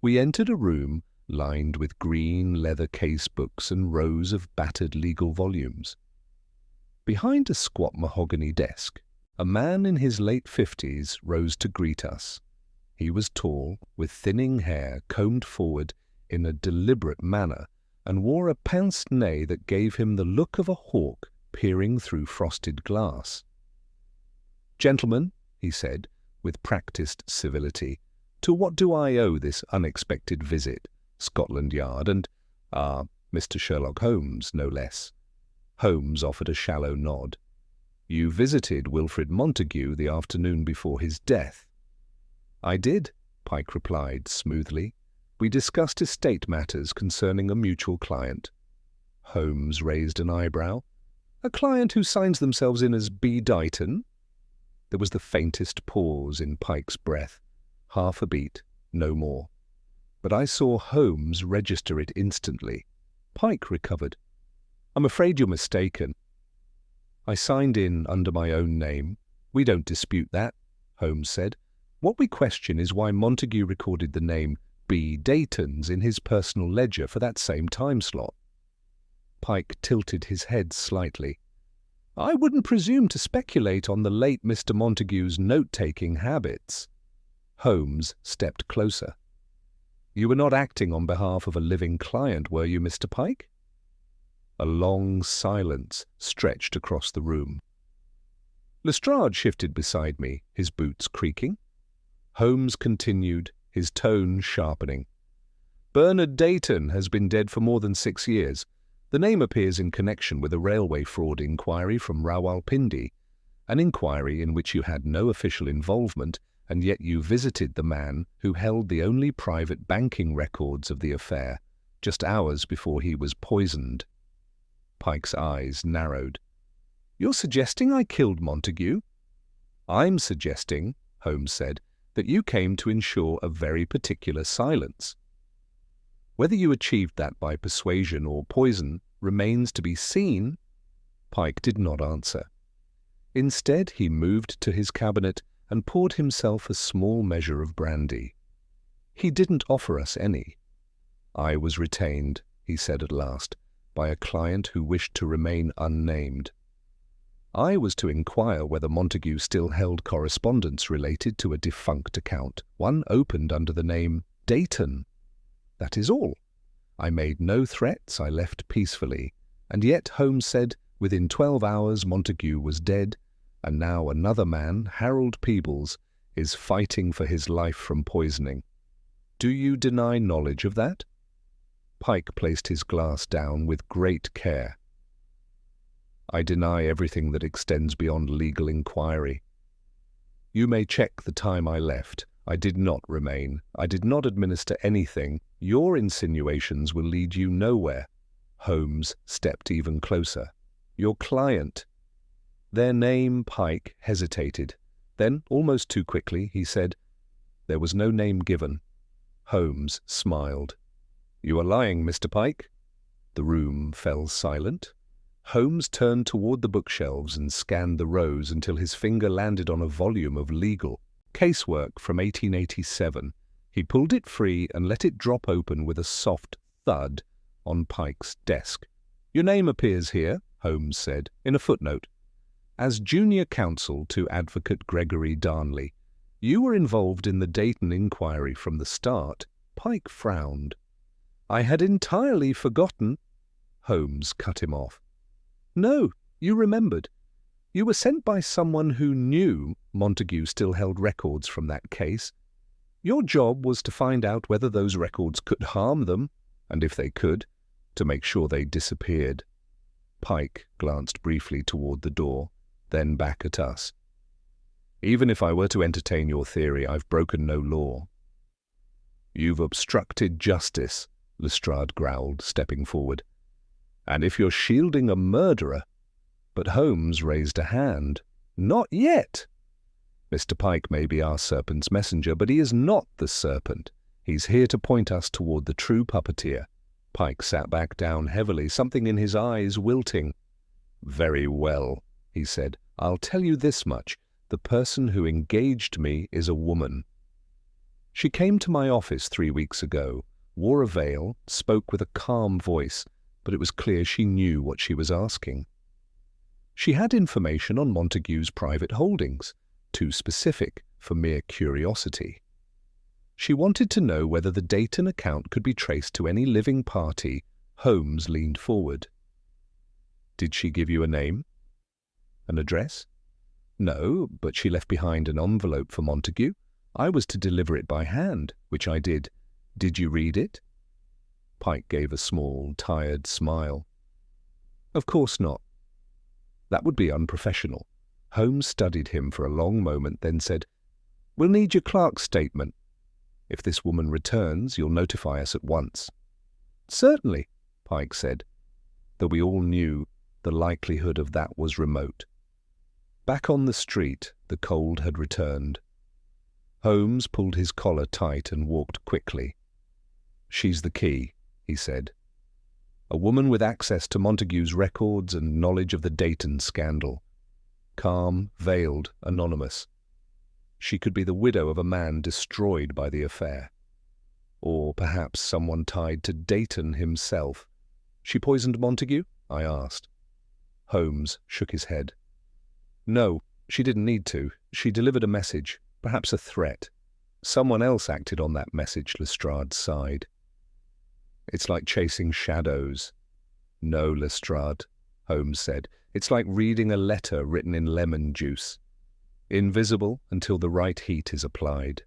A: We entered a room lined with green leather case books and rows of battered legal volumes. Behind a squat mahogany desk, a man in his late 50s rose to greet us. He was tall, with thinning hair combed forward in a deliberate manner, and wore a pince-nez that gave him the look of a hawk peering through frosted glass. "Gentlemen," he said, with practised civility, "to what do I owe this unexpected visit? Scotland Yard and, Mr. Sherlock Holmes, no less." Holmes offered a shallow nod. "You visited Wilfred Montague the afternoon before his death." "I did," Pike replied smoothly. "We discussed estate matters concerning a mutual client." Holmes raised an eyebrow. "A client who signs themselves in as B. Dighton?" There was the faintest pause in Pike's breath. Half a beat, no more. But I saw Holmes register it instantly. Pike recovered. "I'm afraid you're mistaken. I signed in under my own name." "We don't dispute that," Holmes said. "What we question is why Montague recorded the name B. Dayton's in his personal ledger for that same time slot." Pike tilted his head slightly. "I wouldn't presume to speculate on the late Mr. Montague's note-taking habits." Holmes stepped closer. "You were not acting on behalf of a living client, were you, Mr. Pike?" A long silence stretched across the room. Lestrade shifted beside me, his boots creaking. Holmes continued, his tone sharpening. "Bernard Dayton has been dead for more than 6 years. The name appears in connection with a railway fraud inquiry from Rawalpindi, an inquiry in which you had no official involvement, and yet you visited the man who held the only private banking records of the affair, just hours before he was poisoned." Pike's eyes narrowed. "You're suggesting I killed Montague?" "I'm suggesting," Holmes said, "that you came to ensure a very particular silence. Whether you achieved that by persuasion or poison remains to be seen." Pike did not answer. Instead, he moved to his cabinet and poured himself a small measure of brandy. He didn't offer us any. "I was retained," he said at last, "by a client who wished to remain unnamed. I was to inquire whether Montague still held correspondence related to a defunct account, one opened under the name Dayton. That is all. I made no threats, I left peacefully, and yet Holmes said within 12 hours Montague was dead, and now another man, Harold Peebles, is fighting for his life from poisoning. Do you deny knowledge of that?" Pike placed his glass down with great care. "I deny everything that extends beyond legal inquiry. You may check the time I left. I did not remain. I did not administer anything. Your insinuations will lead you nowhere." Holmes stepped even closer. "Your client." Their name, Pike, hesitated. Then, almost too quickly, he said, "There was no name given." Holmes smiled. "You are lying, Mr. Pike." The room fell silent. Holmes turned toward the bookshelves and scanned the rows until his finger landed on a volume of legal casework from 1887. He pulled it free and let it drop open with a soft thud on Pike's desk. "Your name appears here," Holmes said, in a footnote, "as junior counsel to Advocate Gregory Darnley. You were involved in the Dayton inquiry from the start." Pike frowned. "I had entirely forgotten." Holmes cut him off. "No, you remembered. You were sent by someone who knew Montague still held records from that case. Your job was to find out whether those records could harm them, and if they could, to make sure they disappeared." Pike glanced briefly toward the door, then back at us. "Even if I were to entertain your theory, I've broken no law." "You've obstructed justice," Lestrade growled, stepping forward. "And if you're shielding a murderer—" But Holmes raised a hand. "Not yet! Mr. Pike may be our serpent's messenger, but he is not the serpent. He's here to point us toward the true puppeteer." Pike sat back down heavily, something in his eyes wilting. "Very well," he said. "I'll tell you this much. The person who engaged me is a woman." She came to my office 3 weeks ago, wore a veil, spoke with a calm voice, but it was clear she knew what she was asking. She had information on Montague's private holdings, too specific for mere curiosity. She wanted to know whether the Dayton account could be traced to any living party. Holmes leaned forward. "Did she give you a name? An address?" "No, but she left behind an envelope for Montague. I was to deliver it by hand, which I did. Did you read it?" Pike gave a small, tired smile. "Of course not." "That would be unprofessional." Holmes studied him for a long moment, then said, "We'll need your clerk's statement. If this woman returns, you'll notify us at once." "Certainly," Pike said, though we all knew the likelihood of that was remote. Back on the street, the cold had returned. Holmes pulled his collar tight and walked quickly. "She's the key," he said. "A woman with access to Montague's records and knowledge of the Dayton scandal. Calm, veiled, anonymous. She could be the widow of a man destroyed by the affair. Or perhaps someone tied to Dayton himself." "She poisoned Montague?" I asked. Holmes shook his head. "No, she didn't need to. She delivered a message, perhaps a threat. Someone else acted on that message," Lestrade sighed. "It's like chasing shadows." "No, Lestrade," Holmes said. "It's like reading a letter written in lemon juice. Invisible until the right heat is applied.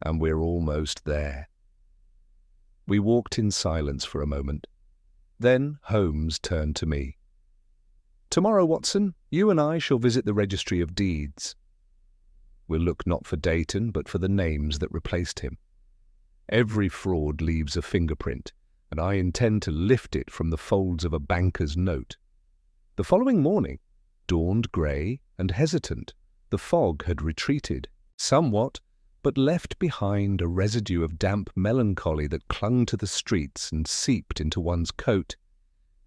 A: And we're almost there." We walked in silence for a moment. Then Holmes turned to me. "Tomorrow, Watson, you and I shall visit the Registry of Deeds. We'll look not for Dayton, but for the names that replaced him. Every fraud leaves a fingerprint, and I intend to lift it from the folds of a banker's note." The following morning dawned grey and hesitant. The fog had retreated, somewhat, but left behind a residue of damp melancholy that clung to the streets and seeped into one's coat.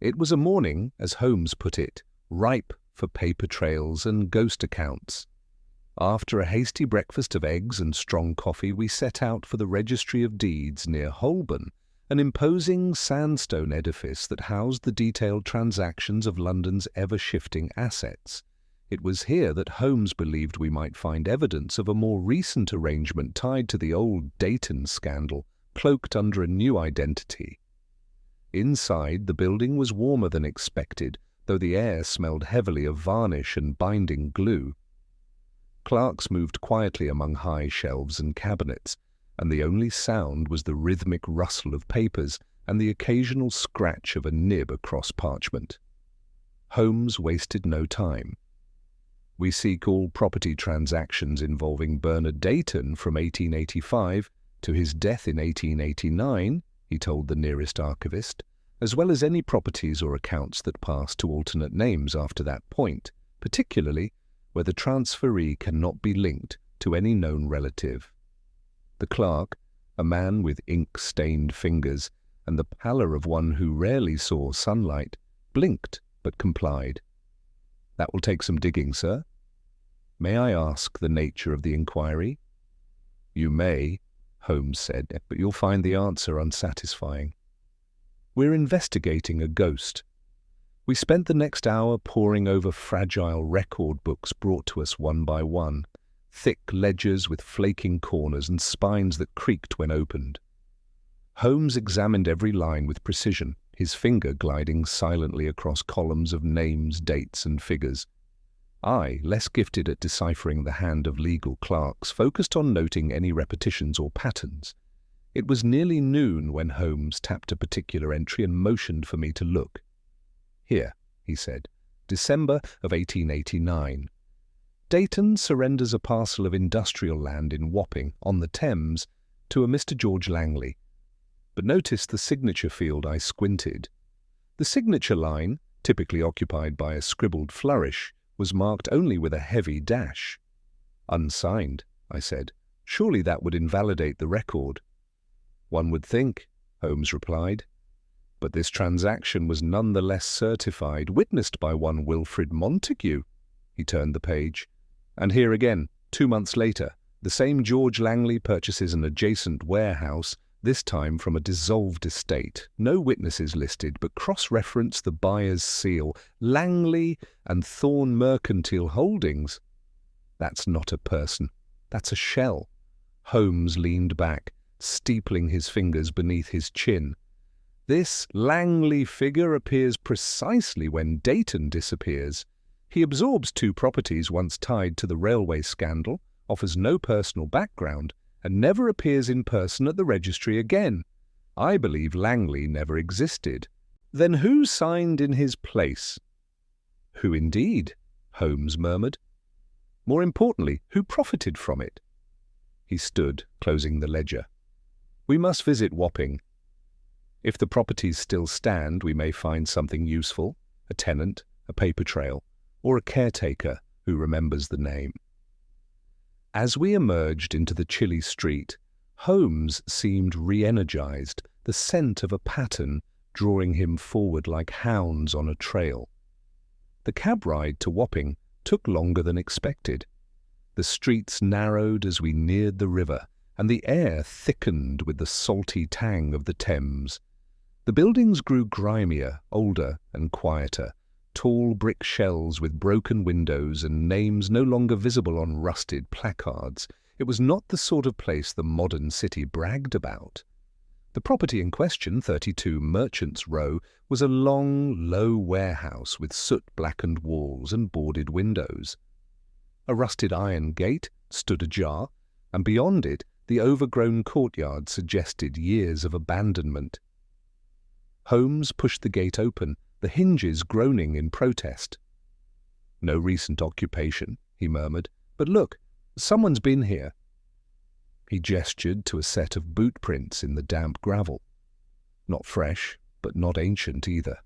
A: It was a morning, as Holmes put it, ripe for paper trails and ghost accounts. After a hasty breakfast of eggs and strong coffee, we set out for the Registry of Deeds near Holborn, an imposing sandstone edifice that housed the detailed transactions of London's ever-shifting assets. It was here that Holmes believed we might find evidence of a more recent arrangement tied to the old Dayton scandal, cloaked under a new identity. Inside, the building was warmer than expected, though the air smelled heavily of varnish and binding glue. Clerks moved quietly among high shelves and cabinets, and the only sound was the rhythmic rustle of papers and the occasional scratch of a nib across parchment. Holmes wasted no time. "We seek all property transactions involving Bernard Dayton from 1885 to his death in 1889, he told the nearest archivist, as well as any properties or accounts that passed to alternate names after that point, particularly where the transferee cannot be linked to any known relative." The clerk, a man with ink-stained fingers and the pallor of one who rarely saw sunlight, blinked but complied. "That will take some digging, sir." "May I ask the nature of the inquiry?" "You may," Holmes said, "but you'll find the answer unsatisfying." "We're investigating a ghost." We spent the next hour poring over fragile record books brought to us one by one, thick ledgers with flaking corners and spines that creaked when opened. Holmes examined every line with precision, his finger gliding silently across columns of names, dates, and figures. I, less gifted at deciphering the hand of legal clerks, focused on noting any repetitions or patterns. It was nearly noon when Holmes tapped a particular entry and motioned for me to look. "Here," he said, "December of 1889. Dayton surrenders a parcel of industrial land in Wapping, on the Thames, to a Mr. George Langley." But notice the signature field. I squinted. The signature line, typically occupied by a scribbled flourish, was marked only with a heavy dash. "Unsigned," I said. "Surely that would invalidate the record." "One would think," Holmes replied. "But this transaction was none the less certified, witnessed by one Wilfred Montague." He turned the page. "And here again, 2 months later, The same George Langley purchases an adjacent warehouse, this time from a dissolved estate. No witnesses listed, but cross-reference the buyer's seal. Langley and Thorne Mercantile Holdings. That's not a person. That's a shell. Holmes leaned back, steepling his fingers beneath his chin. This Langley figure appears precisely when Dayton disappears. He absorbs 2 properties once tied to the railway scandal, offers no personal background, and never appears in person at the registry again. I believe Langley never existed. Then who signed in his place? Who indeed? Holmes murmured. More importantly, who profited from it? He stood, closing the ledger. We must visit Wapping. If the properties still stand, we may find something useful, a tenant, a paper trail, or a caretaker who remembers the name. As we emerged into the chilly street, Holmes seemed re-energized, the scent of a pattern drawing him forward like hounds on a trail. The cab ride to Wapping took longer than expected. The streets narrowed as we neared the river, and the air thickened with the salty tang of the Thames. The buildings grew grimier, older and quieter, tall brick shells with broken windows and names no longer visible on rusted placards. It was not the sort of place the modern city bragged about. The property in question, 32 Merchants Row, was a long, low warehouse with soot-blackened walls and boarded windows. A rusted iron gate stood ajar, and beyond it the overgrown courtyard suggested years of abandonment. Holmes pushed the gate open, the hinges groaning in protest. No recent occupation, he murmured, but look, someone's been here. He gestured to a set of boot prints in the damp gravel. Not fresh, but not ancient either.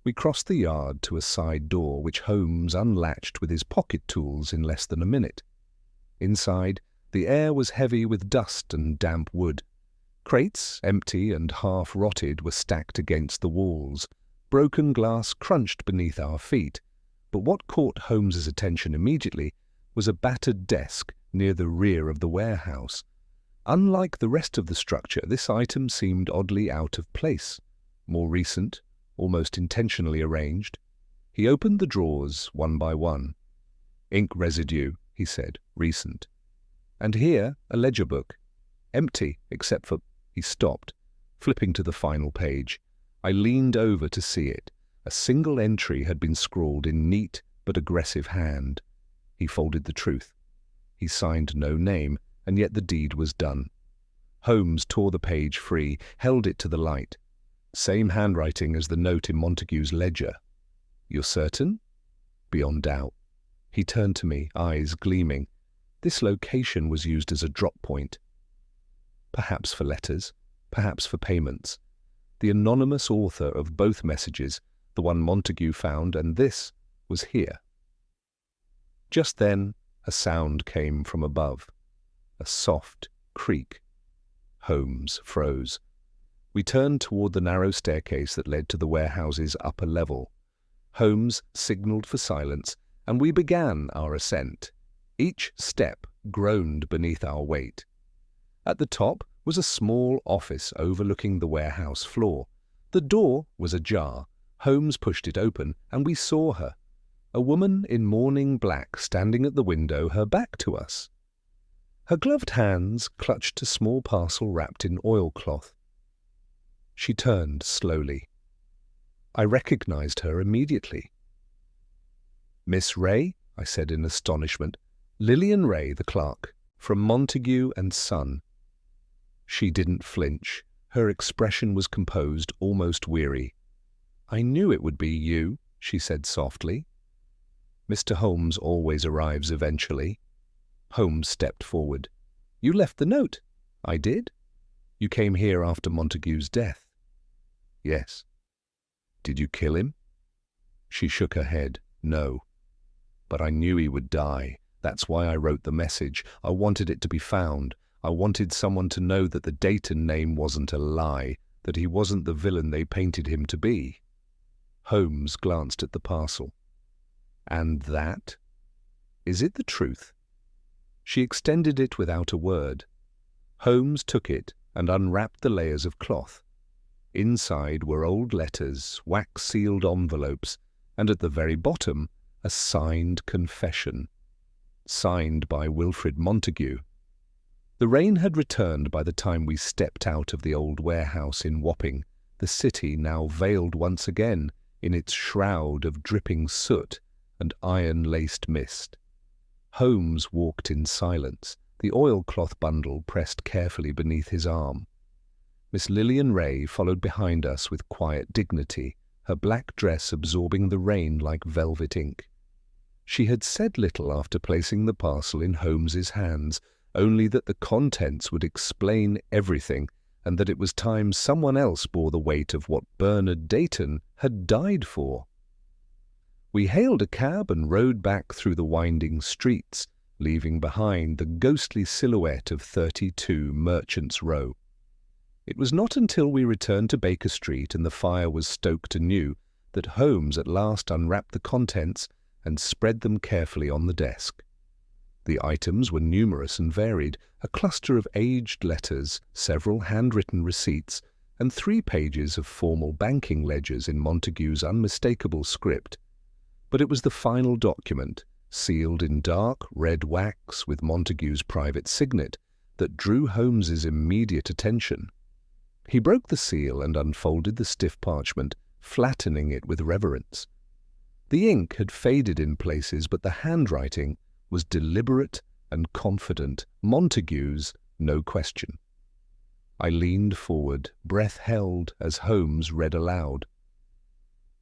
A: We crossed the yard to a side door which Holmes unlatched with his pocket tools in less than a minute. Inside, the air was heavy with dust and damp wood. Crates, empty and half-rotted, were stacked against the walls. Broken glass crunched beneath our feet, but what caught Holmes's attention immediately was a battered desk near the rear of the warehouse. Unlike the rest of the structure, this item seemed oddly out of place, more recent, almost intentionally arranged. He opened the drawers one by one. Ink residue, he said, recent. And here, a ledger book. Empty, except for... He stopped, flipping to the final page. I leaned over to see it. A single entry had been scrawled in neat but aggressive hand. He folded the truth. He signed no name, and yet the deed was done. Holmes tore the page free, held it to the light. Same handwriting as the note in Montague's ledger. You're certain? Beyond doubt. He turned to me, eyes gleaming. This location was used as a drop point. Perhaps for letters, perhaps for payments. The anonymous author of both messages, the one Montague found, and this, was here. Just then, a sound came from above. A soft creak. Holmes froze. We turned toward the narrow staircase that led to the warehouse's upper level. Holmes signaled for silence, and we began our ascent. Each step groaned beneath our weight. At the top was a small office overlooking the warehouse floor. The door was ajar. Holmes pushed it open, and we saw her. A woman in mourning black standing at the window, her back to us. Her gloved hands clutched a small parcel wrapped in oilcloth. She turned slowly. I recognized her immediately. "Miss Ray?" I said in astonishment. "Lillian Ray, the clerk, from Montague and Son." She didn't flinch. Her expression was composed, almost weary. "I knew it would be you," she said softly. "Mr. Holmes always arrives eventually." Holmes stepped forward. "You left the note." "I did." "You came here after Montague's death." "Yes." "Did you kill him?" She shook her head. "No. But I knew he would die. That's why I wrote the message. I wanted it to be found. I wanted someone to know that the Dayton name wasn't a lie, that he wasn't the villain they painted him to be." Holmes glanced at the parcel. "And that? Is it the truth?" She extended it without a word. Holmes took it and unwrapped the layers of cloth. Inside were old letters, wax-sealed envelopes, and at the very bottom a signed confession, signed by Wilfrid Montague. The rain had returned by the time we stepped out of the old warehouse in Wapping, the city now veiled once again in its shroud of dripping soot and iron-laced mist. Holmes walked in silence, the oilcloth bundle pressed carefully beneath his arm. Miss Lillian Ray followed behind us with quiet dignity, her black dress absorbing the rain like velvet ink. She had said little after placing the parcel in Holmes's hands, only that the contents would explain everything and that it was time someone else bore the weight of what Bernard Dayton had died for. We hailed a cab and rode back through the winding streets, leaving behind the ghostly silhouette of 32 Merchants' Row. It was not until we returned to Baker Street and the fire was stoked anew that Holmes at last unwrapped the contents and spread them carefully on the desk. The items were numerous and varied, a cluster of aged letters, several handwritten receipts, and 3 pages of formal banking ledgers in Montague's unmistakable script. But it was the final document, sealed in dark red wax with Montague's private signet, that drew Holmes's immediate attention. He broke the seal and unfolded the stiff parchment, flattening it with reverence. The ink had faded in places, but the handwriting was deliberate and confident, Montague's, no question. I leaned forward, breath held, as Holmes read aloud.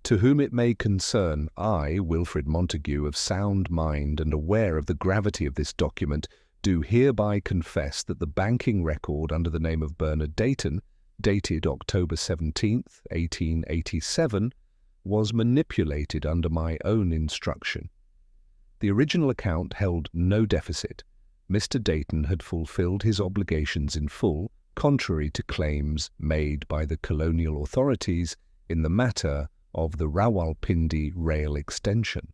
A: To whom it may concern, I, Wilfrid Montague, of sound mind and aware of the gravity of this document, do hereby confess that the banking record under the name of Bernard Dayton, dated October 17th, 1887, was manipulated under my own instruction. The original account held no deficit. Mr. Dayton had fulfilled his obligations in full, contrary to claims made by the colonial authorities in the matter of the Rawalpindi rail extension.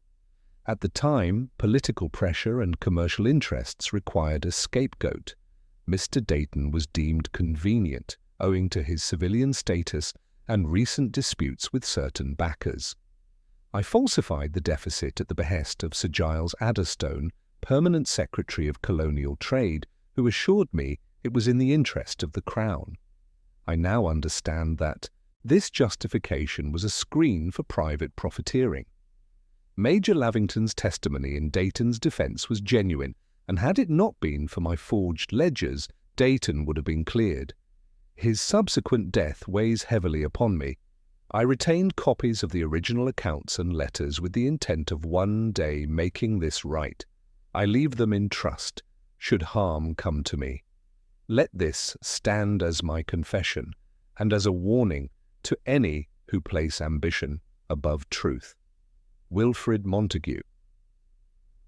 A: At the time, political pressure and commercial interests required a scapegoat. Mr. Dayton was deemed convenient, owing to his civilian status and recent disputes with certain backers. I falsified the deficit at the behest of Sir Giles Adderstone, Permanent Secretary of Colonial Trade, who assured me it was in the interest of the Crown. I now understand that this justification was a screen for private profiteering. Major Lavington's testimony in Dayton's defence was genuine, and had it not been for my forged ledgers, Dayton would have been cleared. His subsequent death weighs heavily upon me. I retained copies of the original accounts and letters with the intent of one day making this right. I leave them in trust, should harm come to me. Let this stand as my confession, and as a warning to any who place ambition above truth. Wilfrid Montague.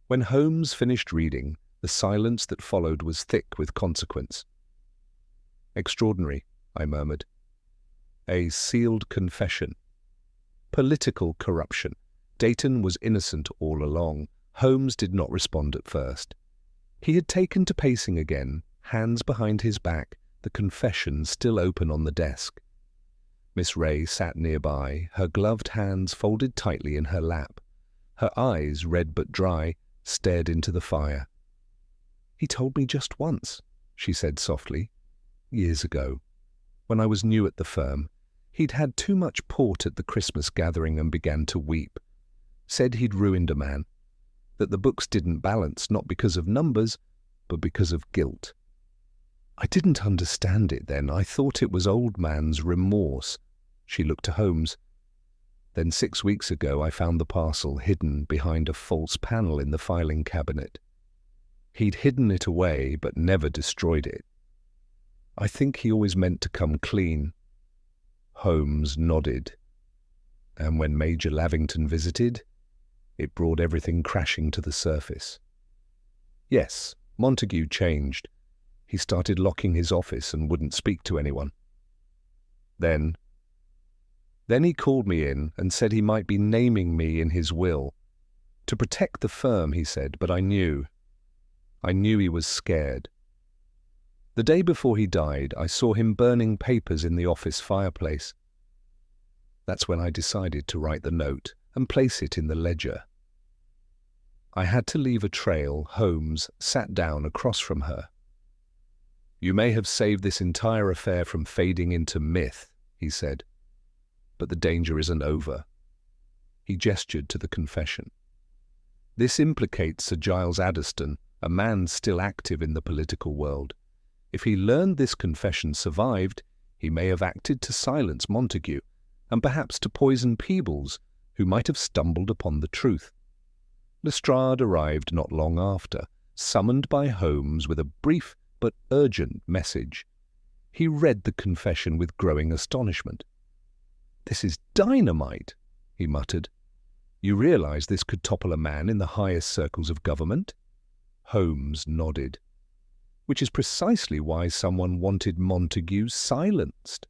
A: When Holmes finished reading, the silence that followed was thick with consequence. Extraordinary, I murmured. A sealed confession. Political corruption. Dayton was innocent all along. Holmes did not respond at first. He had taken to pacing again, hands behind his back, the confession still open on the desk. Miss Ray sat nearby, her gloved hands folded tightly in her lap. Her eyes, red but dry, stared into the fire. "He told me just once," she said softly. "Years ago, when I was new at the firm. He'd had too much port at the Christmas gathering and began to weep. Said he'd ruined a man. That the books didn't balance, not because of numbers, but because of guilt. I didn't understand it then. I thought it was old man's remorse." She looked to Holmes. "Then 6 weeks ago I found the parcel hidden behind a false panel in the filing cabinet. He'd hidden it away, but never destroyed it. I think he always meant to come clean." Holmes nodded. "And when Major Lavington visited, it brought everything crashing to the surface." "Yes, Montague changed. He started locking his office and wouldn't speak to anyone. Then he called me in and said he might be naming me in his will. To protect the firm, he said, but I knew. I knew he was scared. The day before he died, I saw him burning papers in the office fireplace. That's when I decided to write the note and place it in the ledger. I had to leave a trail. Holmes sat down across from her. "You may have saved this entire affair from fading into myth," he said, "but the danger isn't over." He gestured to the confession. "This implicates Sir Giles Addiston, a man still active in the political world. If he learned this confession survived, he may have acted to silence Montague, and perhaps to poison Peebles, who might have stumbled upon the truth." Lestrade arrived not long after, summoned by Holmes with a brief but urgent message. He read the confession with growing astonishment. "This is dynamite," he muttered. "You realize this could topple a man in the highest circles of government?" Holmes nodded. "Which is precisely why someone wanted Montague silenced.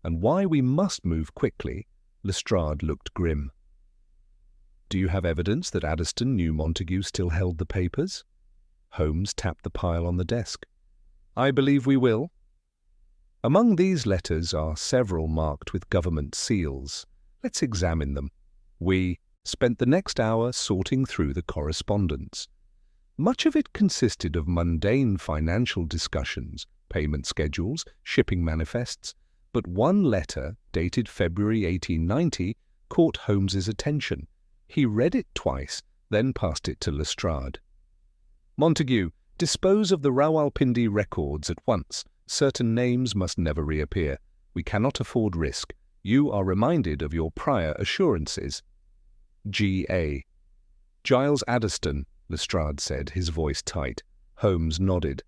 A: And why we must move quickly." Lestrade looked grim. "Do you have evidence that Addiston knew Montague still held the papers?" Holmes tapped the pile on the desk. "I believe we will. Among these letters are several marked with government seals. Let's examine them." We spent the next hour sorting through the correspondence. Much of it consisted of mundane financial discussions, payment schedules, shipping manifests, but one letter, dated February 1890, caught Holmes's attention. He read it twice, then passed it to Lestrade. "Montague, dispose of the Rawalpindi records at once. Certain names must never reappear. We cannot afford risk. You are reminded of your prior assurances." G.A. "Giles Addiston," Lestrade said, his voice tight. Holmes nodded.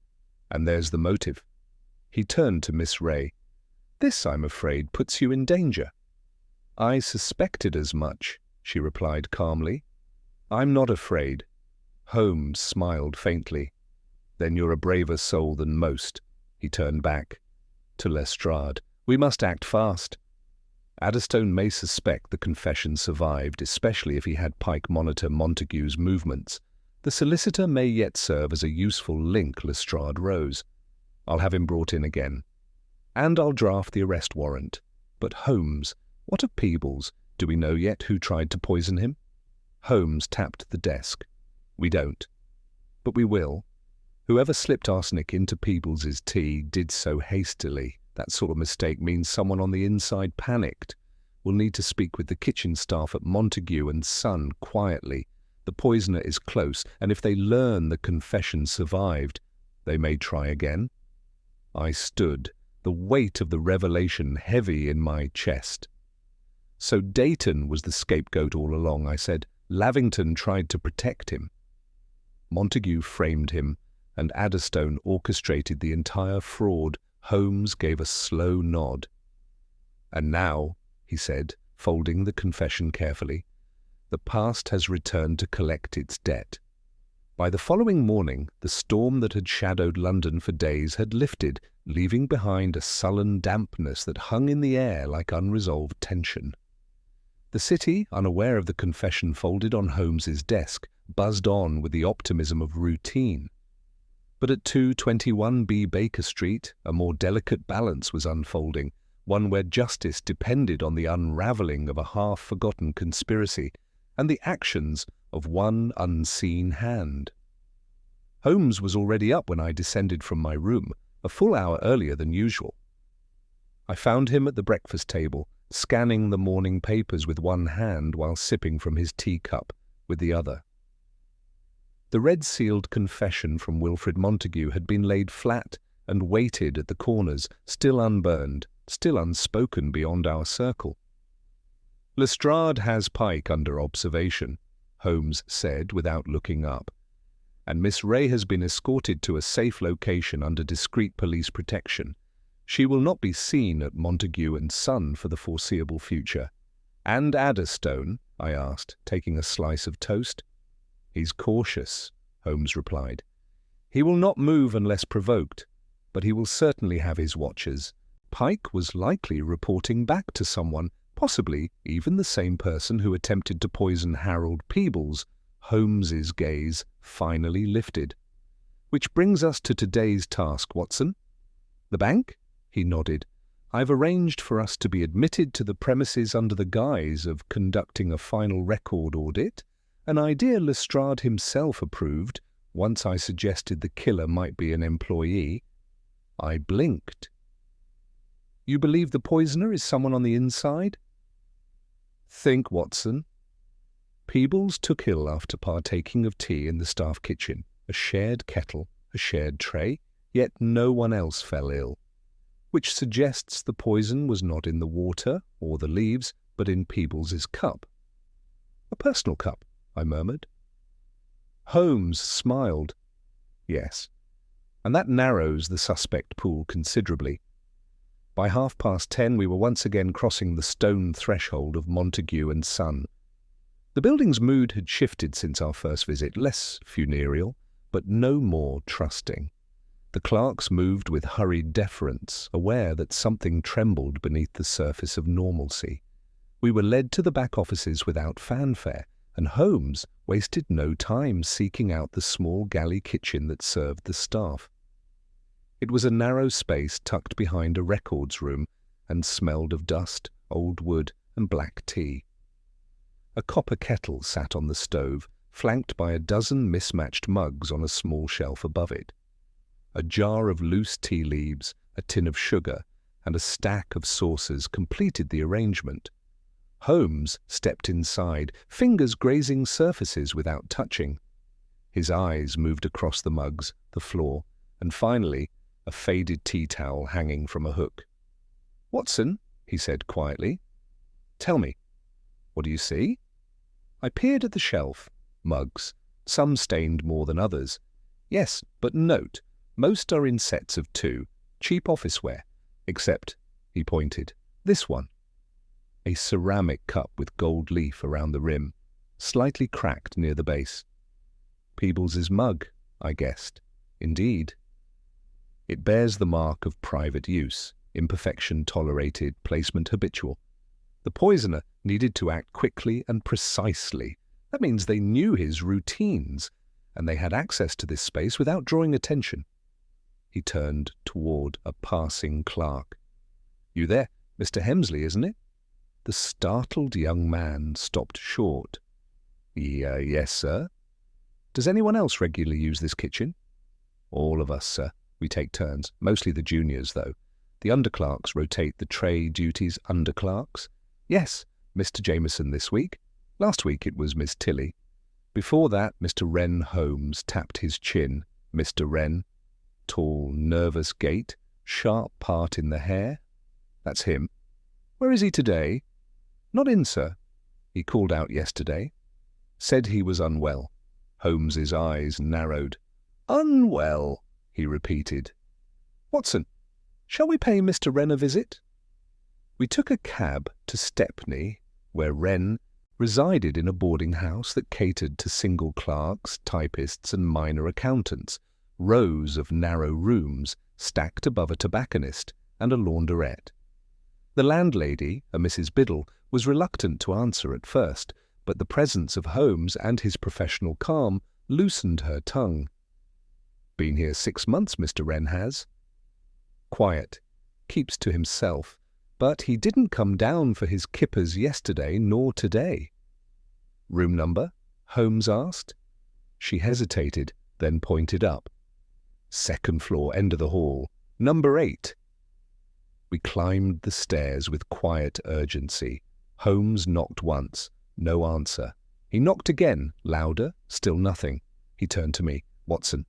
A: "And there's the motive." He turned to Miss Ray. "This, I'm afraid, puts you in danger." "I suspected as much," she replied calmly. "I'm not afraid." Holmes smiled faintly. "Then you're a braver soul than most." He turned back to Lestrade. "We must act fast. Addiston may suspect the confession survived, especially if he had Pike monitor Montague's movements. The solicitor may yet serve as a useful link." Lestrade rose. "I'll have him brought in again. And I'll draft the arrest warrant. But Holmes, what of Peebles? Do we know yet who tried to poison him?" Holmes tapped the desk. "We don't. But we will. Whoever slipped arsenic into Peebles's tea did so hastily. That sort of mistake means someone on the inside panicked. We'll need to speak with the kitchen staff at Montague and Son quietly. The poisoner is close, and if they learn the confession survived, they may try again." I stood, the weight of the revelation heavy in my chest. "So Dayton was the scapegoat all along," I said. "Lavington tried to protect him. Montague framed him, and Addiston orchestrated the entire fraud." Holmes gave a slow nod. "And now," he said, folding the confession carefully, "the past has returned to collect its debt." By the following morning, the storm that had shadowed London for days had lifted, leaving behind a sullen dampness that hung in the air like unresolved tension. The city, unaware of the confession folded on Holmes's desk, buzzed on with the optimism of routine. But at 221B Baker Street, a more delicate balance was unfolding, one where justice depended on the unravelling of a half-forgotten conspiracy and the actions of one unseen hand. Holmes was already up when I descended from my room, a full hour earlier than usual. I found him at the breakfast table, scanning the morning papers with one hand while sipping from his teacup with the other. The red-sealed confession from Wilfred Montague had been laid flat and weighted at the corners, still unburned, still unspoken beyond our circle. "Lestrade has Pike under observation," Holmes said without looking up, "and Miss Ray has been escorted to a safe location under discreet police protection. She will not be seen at Montague and Son for the foreseeable future." "And Addiston?" I asked, taking a slice of toast. "He's cautious," Holmes replied. "He will not move unless provoked, but he will certainly have his watchers. Pike was likely reporting back to someone, possibly even the same person who attempted to poison Harold Peebles." Holmes's gaze finally lifted. Which brings us to today's task, Watson. The bank? He nodded. I've arranged for us to be admitted to the premises under the guise of conducting a final record audit, an idea Lestrade himself approved once I suggested the killer might be an employee. I blinked. You believe the poisoner is someone on the inside? Think, Watson. Peebles took ill after partaking of tea in the staff kitchen, a shared kettle, a shared tray, yet no one else fell ill, which suggests the poison was not in the water or the leaves, but in Peebles's cup. A personal cup, I murmured. Holmes smiled. Yes, and that narrows the suspect pool considerably. By 10:30 we were once again crossing the stone threshold of Montague and Son. The building's mood had shifted since our first visit, less funereal, but no more trusting. The clerks moved with hurried deference, aware that something trembled beneath the surface of normalcy. We were led to the back offices without fanfare, and Holmes wasted no time seeking out the small galley kitchen that served the staff. It was a narrow space tucked behind a records room and smelled of dust, old wood, and black tea. A copper kettle sat on the stove, flanked by a dozen mismatched mugs on a small shelf above it. A jar of loose tea leaves, a tin of sugar, and a stack of saucers completed the arrangement. Holmes stepped inside, fingers grazing surfaces without touching. His eyes moved across the mugs, the floor, and finally, a faded tea towel hanging from a hook. "Watson," he said quietly, "tell me, what do you see?" I peered at the shelf. Mugs, some stained more than others. Yes, but note, most are in sets of 2, cheap officeware, except, he pointed, this one. A ceramic cup with gold leaf around the rim, slightly cracked near the base. Peebles's mug, I guessed. Indeed. It bears the mark of private use, imperfection tolerated, placement habitual. The poisoner needed to act quickly and precisely. That means they knew his routines, and they had access to this space without drawing attention. He turned toward a passing clerk. "You there, Mr. Hemsley, isn't it?" The startled young man stopped short. Yes, sir." "Does anyone else regularly use this kitchen?" "All of us, sir. We take turns, mostly the juniors, though. The underclerks rotate the tray duties underclerks. Yes, Mr. Jameson this week. Last week it was Miss Tilly. Before that, Mr. Wren Holmes tapped his chin. Mr. Wren. Tall, nervous gait, sharp part in the hair. That's him. Where is he today?" "Not in, sir. He called out yesterday. Said he was unwell." Holmes's eyes narrowed. "Unwell," he repeated. "Watson, shall we pay Mr. Wren a visit?" We took a cab to Stepney, where Wren resided in a boarding house that catered to single clerks, typists, and minor accountants, rows of narrow rooms stacked above a tobacconist and a launderette. The landlady, a Mrs. Biddle, was reluctant to answer at first, but the presence of Holmes and his professional calm loosened her tongue. "Been here 6 months, Mr. Wren has." Quiet, keeps to himself, but he didn't come down for his kippers yesterday nor today. "Room number?" Holmes asked. She hesitated, then pointed up. "Second floor, end of the hall. Number 8. We climbed the stairs with quiet urgency. Holmes knocked once, no answer. He knocked again, louder, still nothing. He turned to me. "Watson."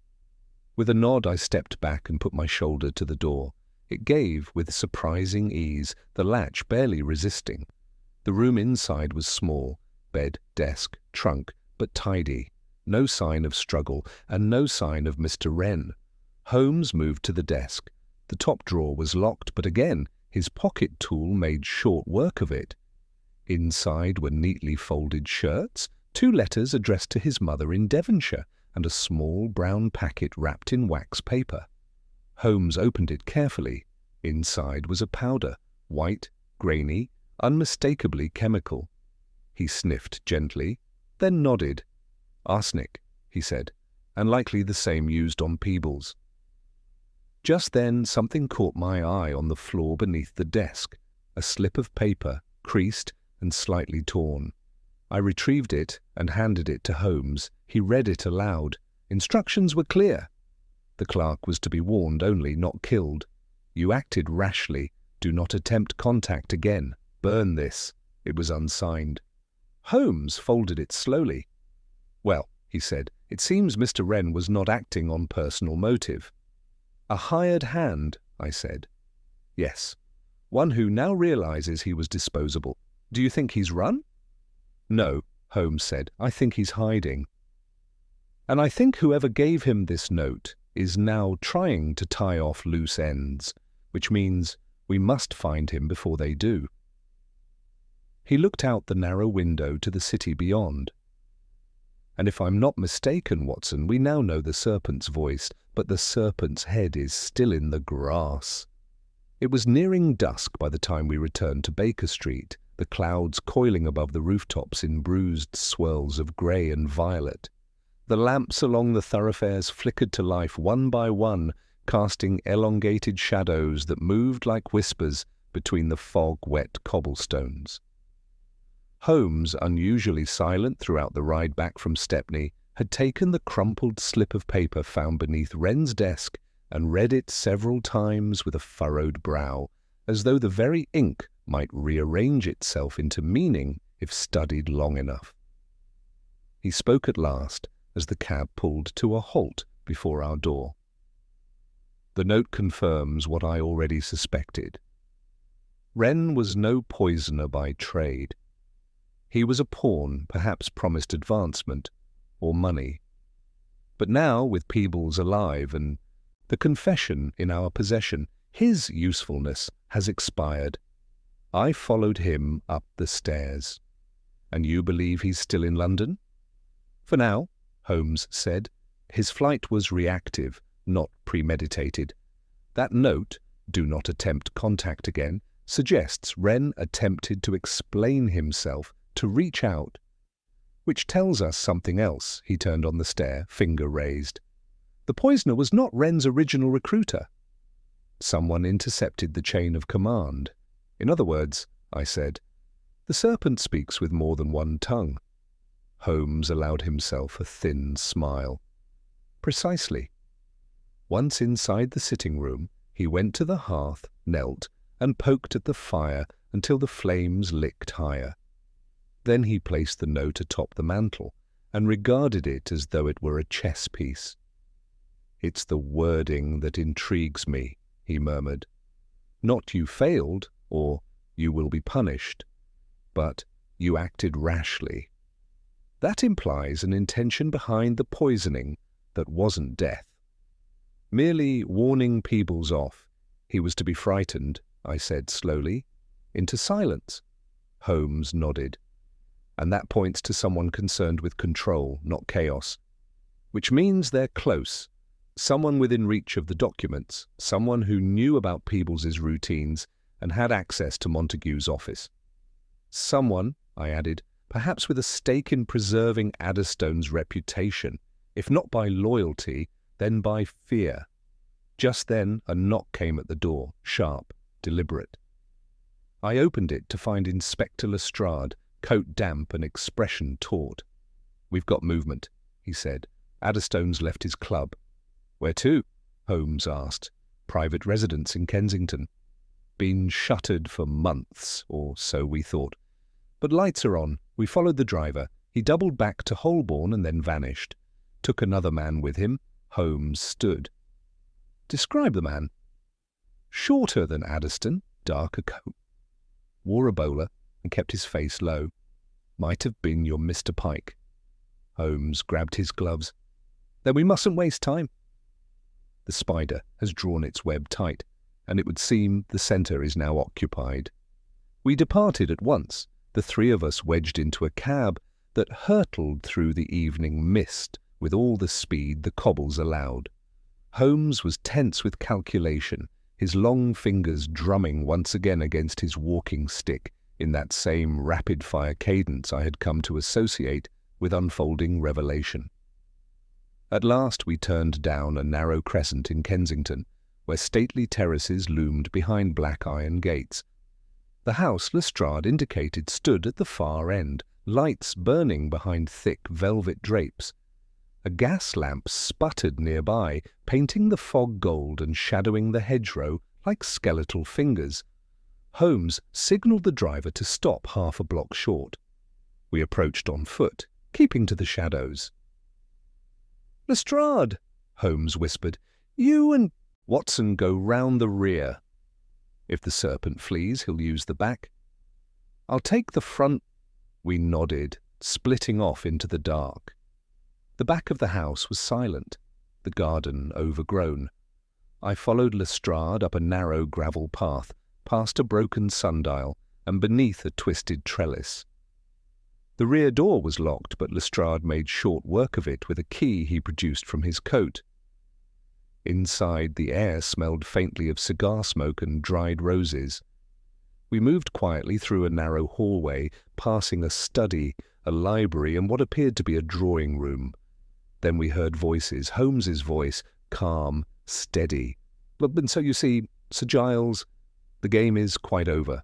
A: With a nod I stepped back and put my shoulder to the door. It gave with surprising ease, the latch barely resisting. The room inside was small, bed, desk, trunk, but tidy. No sign of struggle, and no sign of Mr. Wren. Holmes moved to the desk. The top drawer was locked, but again, his pocket tool made short work of it. Inside were neatly folded shirts, 2 letters addressed to his mother in Devonshire, and a small brown packet wrapped in wax paper. Holmes opened it carefully. Inside was a powder, white, grainy, unmistakably chemical. He sniffed gently, then nodded. "Arsenic," he said. and likely the same used on Peebles. Just then something caught my eye on the floor beneath the desk, a slip of paper, creased and slightly torn. I retrieved it and handed it to Holmes. He read it aloud. Instructions were clear. The clerk was to be warned only, not killed. You acted rashly. Do not attempt contact again. Burn this. It was unsigned. Holmes folded it slowly. Well, he said, it seems Mr. Wren was not acting on personal motive. A hired hand, I said. Yes. One who now realizes he was disposable. Do you think he's run? No, Holmes said. I think he's hiding. And I think whoever gave him this note is now trying to tie off loose ends, which means we must find him before they do. He looked out the narrow window to the city beyond. And if I'm not mistaken, Watson, we now know the serpent's voice, but the serpent's head is still in the grass. It was nearing dusk by the time we returned to Baker Street, the clouds coiling above the rooftops in bruised swirls of grey and violet. The lamps along the thoroughfares flickered to life one by one, casting elongated shadows that moved like whispers between the fog-wet cobblestones. Holmes, unusually silent throughout the ride back from Stepney, had taken the crumpled slip of paper found beneath Wren's desk and read it several times with a furrowed brow, as though the very ink might rearrange itself into meaning if studied long enough. He spoke at last as the cab pulled to a halt before our door. The note confirms what I already suspected. Wren was no poisoner by trade. He was a pawn, perhaps promised advancement or money. But now, with Peebles alive and the confession in our possession, his usefulness has expired. I followed him up the stairs. And you believe he's still in London? For now, Holmes said. His flight was reactive, not premeditated. That note, do not attempt contact again, suggests Wren attempted to explain himself, to reach out. Which tells us something else. He turned on the stair, finger raised. The poisoner was not Wren's original recruiter. Someone intercepted the chain of command. In other words, I said, the serpent speaks with more than one tongue. Holmes allowed himself a thin smile. Precisely. Once inside the sitting room, he went to the hearth, knelt, and poked at the fire until the flames licked higher. Then he placed the note atop the mantel and regarded it as though it were a chess piece. It's the wording that intrigues me, he murmured. Not you failed, or you will be punished, but you acted rashly. That implies an intention behind the poisoning that wasn't death. Merely warning Peebles off. He was to be frightened, I said slowly, into silence. Holmes nodded. And that points to someone concerned with control, not chaos. Which means they're close. Someone within reach of the documents, someone who knew about Peebles's routines and had access to Montague's office. Someone, I added, perhaps with a stake in preserving Adderstone's reputation, if not by loyalty, then by fear. Just then a knock came at the door, sharp, deliberate. I opened it to find Inspector Lestrade, coat damp and expression taut. We've got movement, he said. Adderstone's left his club. Where to? Holmes asked. Private residence in Kensington. Been shuttered for months, or so we thought. But lights are on. We followed the driver. He doubled back to Holborn and then vanished. Took another man with him. Holmes stood. Describe the man. Shorter than Adderstone, darker coat. Wore a bowler and kept his face low. Might have been your Mr. Pike. Holmes grabbed his gloves. Then we mustn't waste time. The spider has drawn its web tight, and it would seem the centre is now occupied. We departed at once, the three of us wedged into a cab that hurtled through the evening mist with all the speed the cobbles allowed. Holmes was tense with calculation, his long fingers drumming once again against his walking stick in that same rapid-fire cadence I had come to associate with unfolding revelation. At last we turned down a narrow crescent in Kensington, where stately terraces loomed behind black iron gates. The house Lestrade indicated stood at the far end, lights burning behind thick velvet drapes. A gas lamp sputtered nearby, painting the fog gold and shadowing the hedgerow like skeletal fingers. Holmes signalled the driver to stop half a block short. We approached on foot, keeping to the shadows. "Lestrade," Holmes whispered, "you and Watson go round the rear. If the serpent flees, he'll use the back. I'll take the front." We nodded, splitting off into the dark. The back of the house was silent, the garden overgrown. I followed Lestrade up a narrow gravel path, past a broken sundial and beneath a twisted trellis. The rear door was locked, but Lestrade made short work of it with a key he produced from his coat. Inside, the air smelled faintly of cigar smoke and dried roses. We moved quietly through a narrow hallway, passing a study, a library, and what appeared to be a drawing room. Then we heard voices, Holmes's voice, calm, steady. "And so you see, Sir Giles, the game is quite over.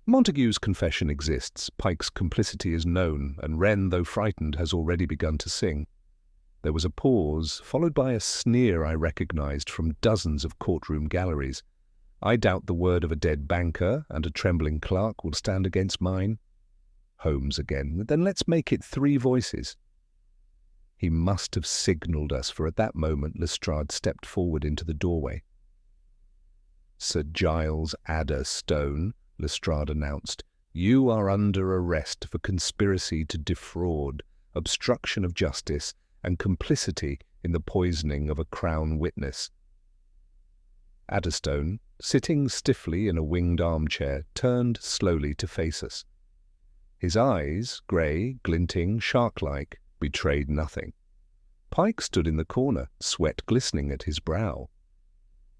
A: Montague's confession exists, Pike's complicity is known, and Wren, though frightened, has already begun to sing." There was a pause, followed by a sneer I recognized from dozens of courtroom galleries. "I doubt the word of a dead banker and a trembling clerk will stand against mine." Holmes again. "Then let's make it 3 voices." He must have signalled us, for at that moment Lestrade stepped forward into the doorway. "Sir Giles Adderstone," Lestrade announced, "you are under arrest for conspiracy to defraud, obstruction of justice, and complicity in the poisoning of a Crown witness." Adderstone, sitting stiffly in a winged armchair, turned slowly to face us. His eyes, grey, glinting, shark-like, betrayed nothing. Pike stood in the corner, sweat glistening at his brow.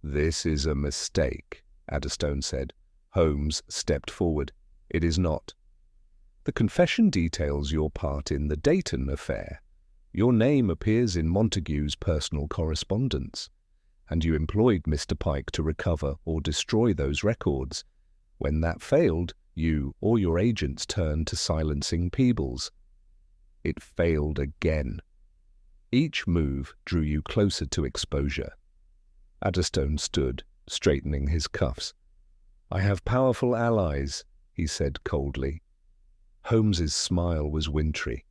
A: "This is a mistake," Adderstone said. Holmes stepped forward. "It is not. The confession details your part in the Dayton affair. Your name appears in Montague's personal correspondence, and you employed Mr. Pike to recover or destroy those records. When that failed, you or your agents turned to silencing Peebles. It failed again. Each move drew you closer to exposure." Adderstone stood, straightening his cuffs. "I have powerful allies," he said coldly. Holmes's smile was wintry.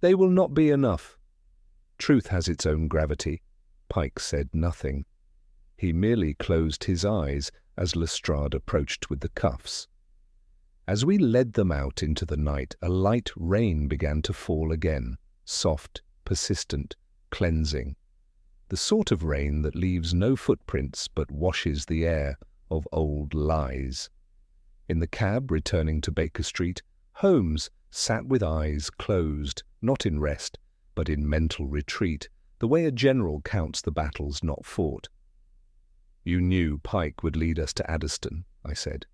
A: "They will not be enough." "Truth has its own gravity." Pike said nothing. He merely closed his eyes as Lestrade approached with the cuffs. As we led them out into the night, a light rain began to fall again, soft, persistent, cleansing. The sort of rain that leaves no footprints but washes the air of old lies. In the cab returning to Baker Street, Holmes sat with eyes closed, not in rest, but in mental retreat, the way a general counts the battles not fought. "You knew Pike would lead us to Adderstone," I said.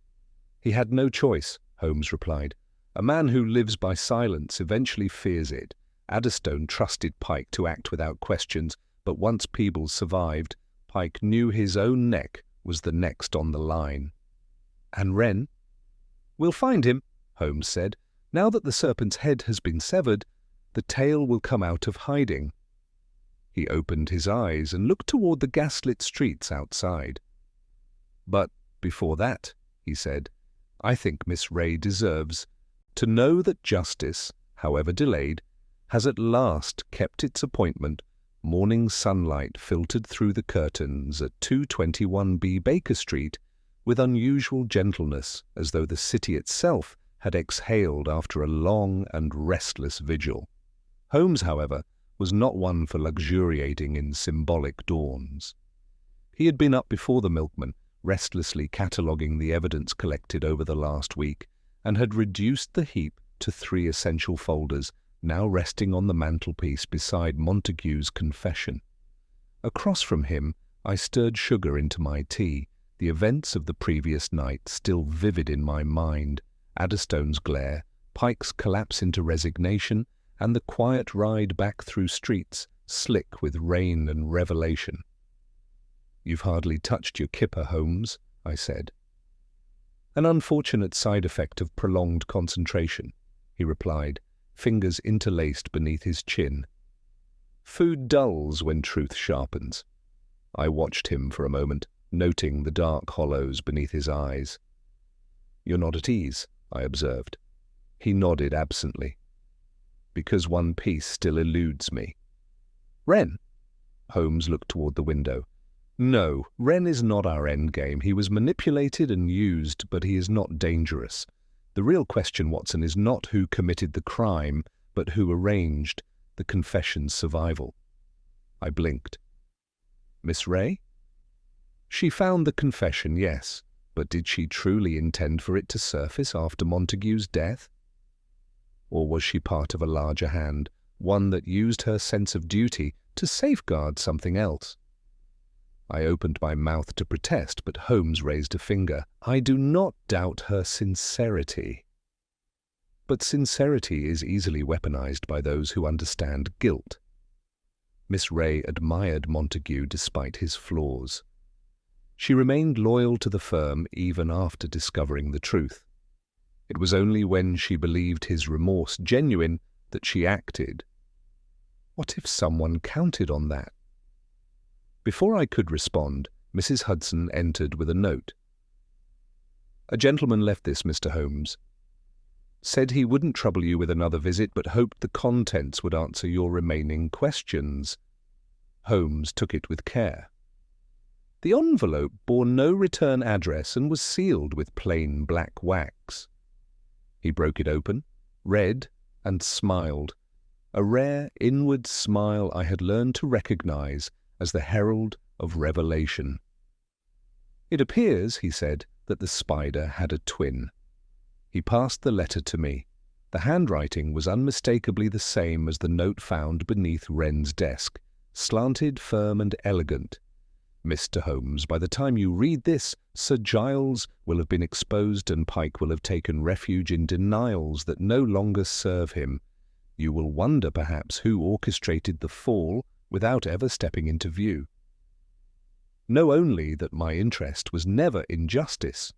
A: "He had no choice," Holmes replied. "A man who lives by silence eventually fears it. Adderstone trusted Pike to act without questions, but once Peebles survived, Pike knew his own neck was the next on the line." "And Wren?" "We'll find him," Holmes said. "Now that the serpent's head has been severed, the tail will come out of hiding." He opened his eyes and looked toward the gaslit streets outside. "But before that," he said, "I think Miss Ray deserves to know that justice, however delayed, has at last kept its appointment." Morning sunlight filtered through the curtains at 221B Baker Street with unusual gentleness, as though the city itself had exhaled after a long and restless vigil. Holmes, however, was not one for luxuriating in symbolic dawns. He had been up before the milkman, restlessly cataloguing the evidence collected over the last week, and had reduced the heap to 3 essential folders, now resting on the mantelpiece beside Montague's confession. Across from him, I stirred sugar into my tea, the events of the previous night still vivid in my mind, Adderstone's glare, Pike's collapse into resignation, and the quiet ride back through streets slick with rain and revelation. "You've hardly touched your kipper, Holmes," I said. "An unfortunate side effect of prolonged concentration," he replied, fingers interlaced beneath his chin. "Food dulls when truth sharpens." I watched him for a moment, noting the dark hollows beneath his eyes. "You're not at ease," I observed. He nodded absently. "Because one piece still eludes me." "Wren?" Holmes looked toward the window. "No, Wren is not our endgame. He was manipulated and used, but he is not dangerous. The real question, Watson, is not who committed the crime, but who arranged the confession's survival." I blinked. "Miss Ray?" "She found the confession, yes, but did she truly intend for it to surface after Montague's death? Or was she part of a larger hand, one that used her sense of duty to safeguard something else?" I opened my mouth to protest, but Holmes raised a finger. "I do not doubt her sincerity." But sincerity is easily weaponized by those who understand guilt. Miss Ray admired Montague despite his flaws. She remained loyal to the firm even after discovering the truth. It was only when she believed his remorse genuine that she acted. What if someone counted on that? Before I could respond, Mrs. Hudson entered with a note. "A gentleman left this, Mr. Holmes. Said he wouldn't trouble you with another visit, but hoped the contents would answer your remaining questions." Holmes took it with care. The envelope bore no return address and was sealed with plain black wax. He broke it open, read, and smiled, a rare inward smile I had learned to recognize as the herald of revelation. "It appears," he said, "that the spider had a twin." He passed the letter to me. The handwriting was unmistakably the same as the note found beneath Wren's desk, slanted, firm, and elegant. "Mr. Holmes, by the time you read this, Sir Giles will have been exposed and Pike will have taken refuge in denials that no longer serve him. You will wonder, perhaps, who orchestrated the fall without ever stepping into view. Know only that my interest was never in justice,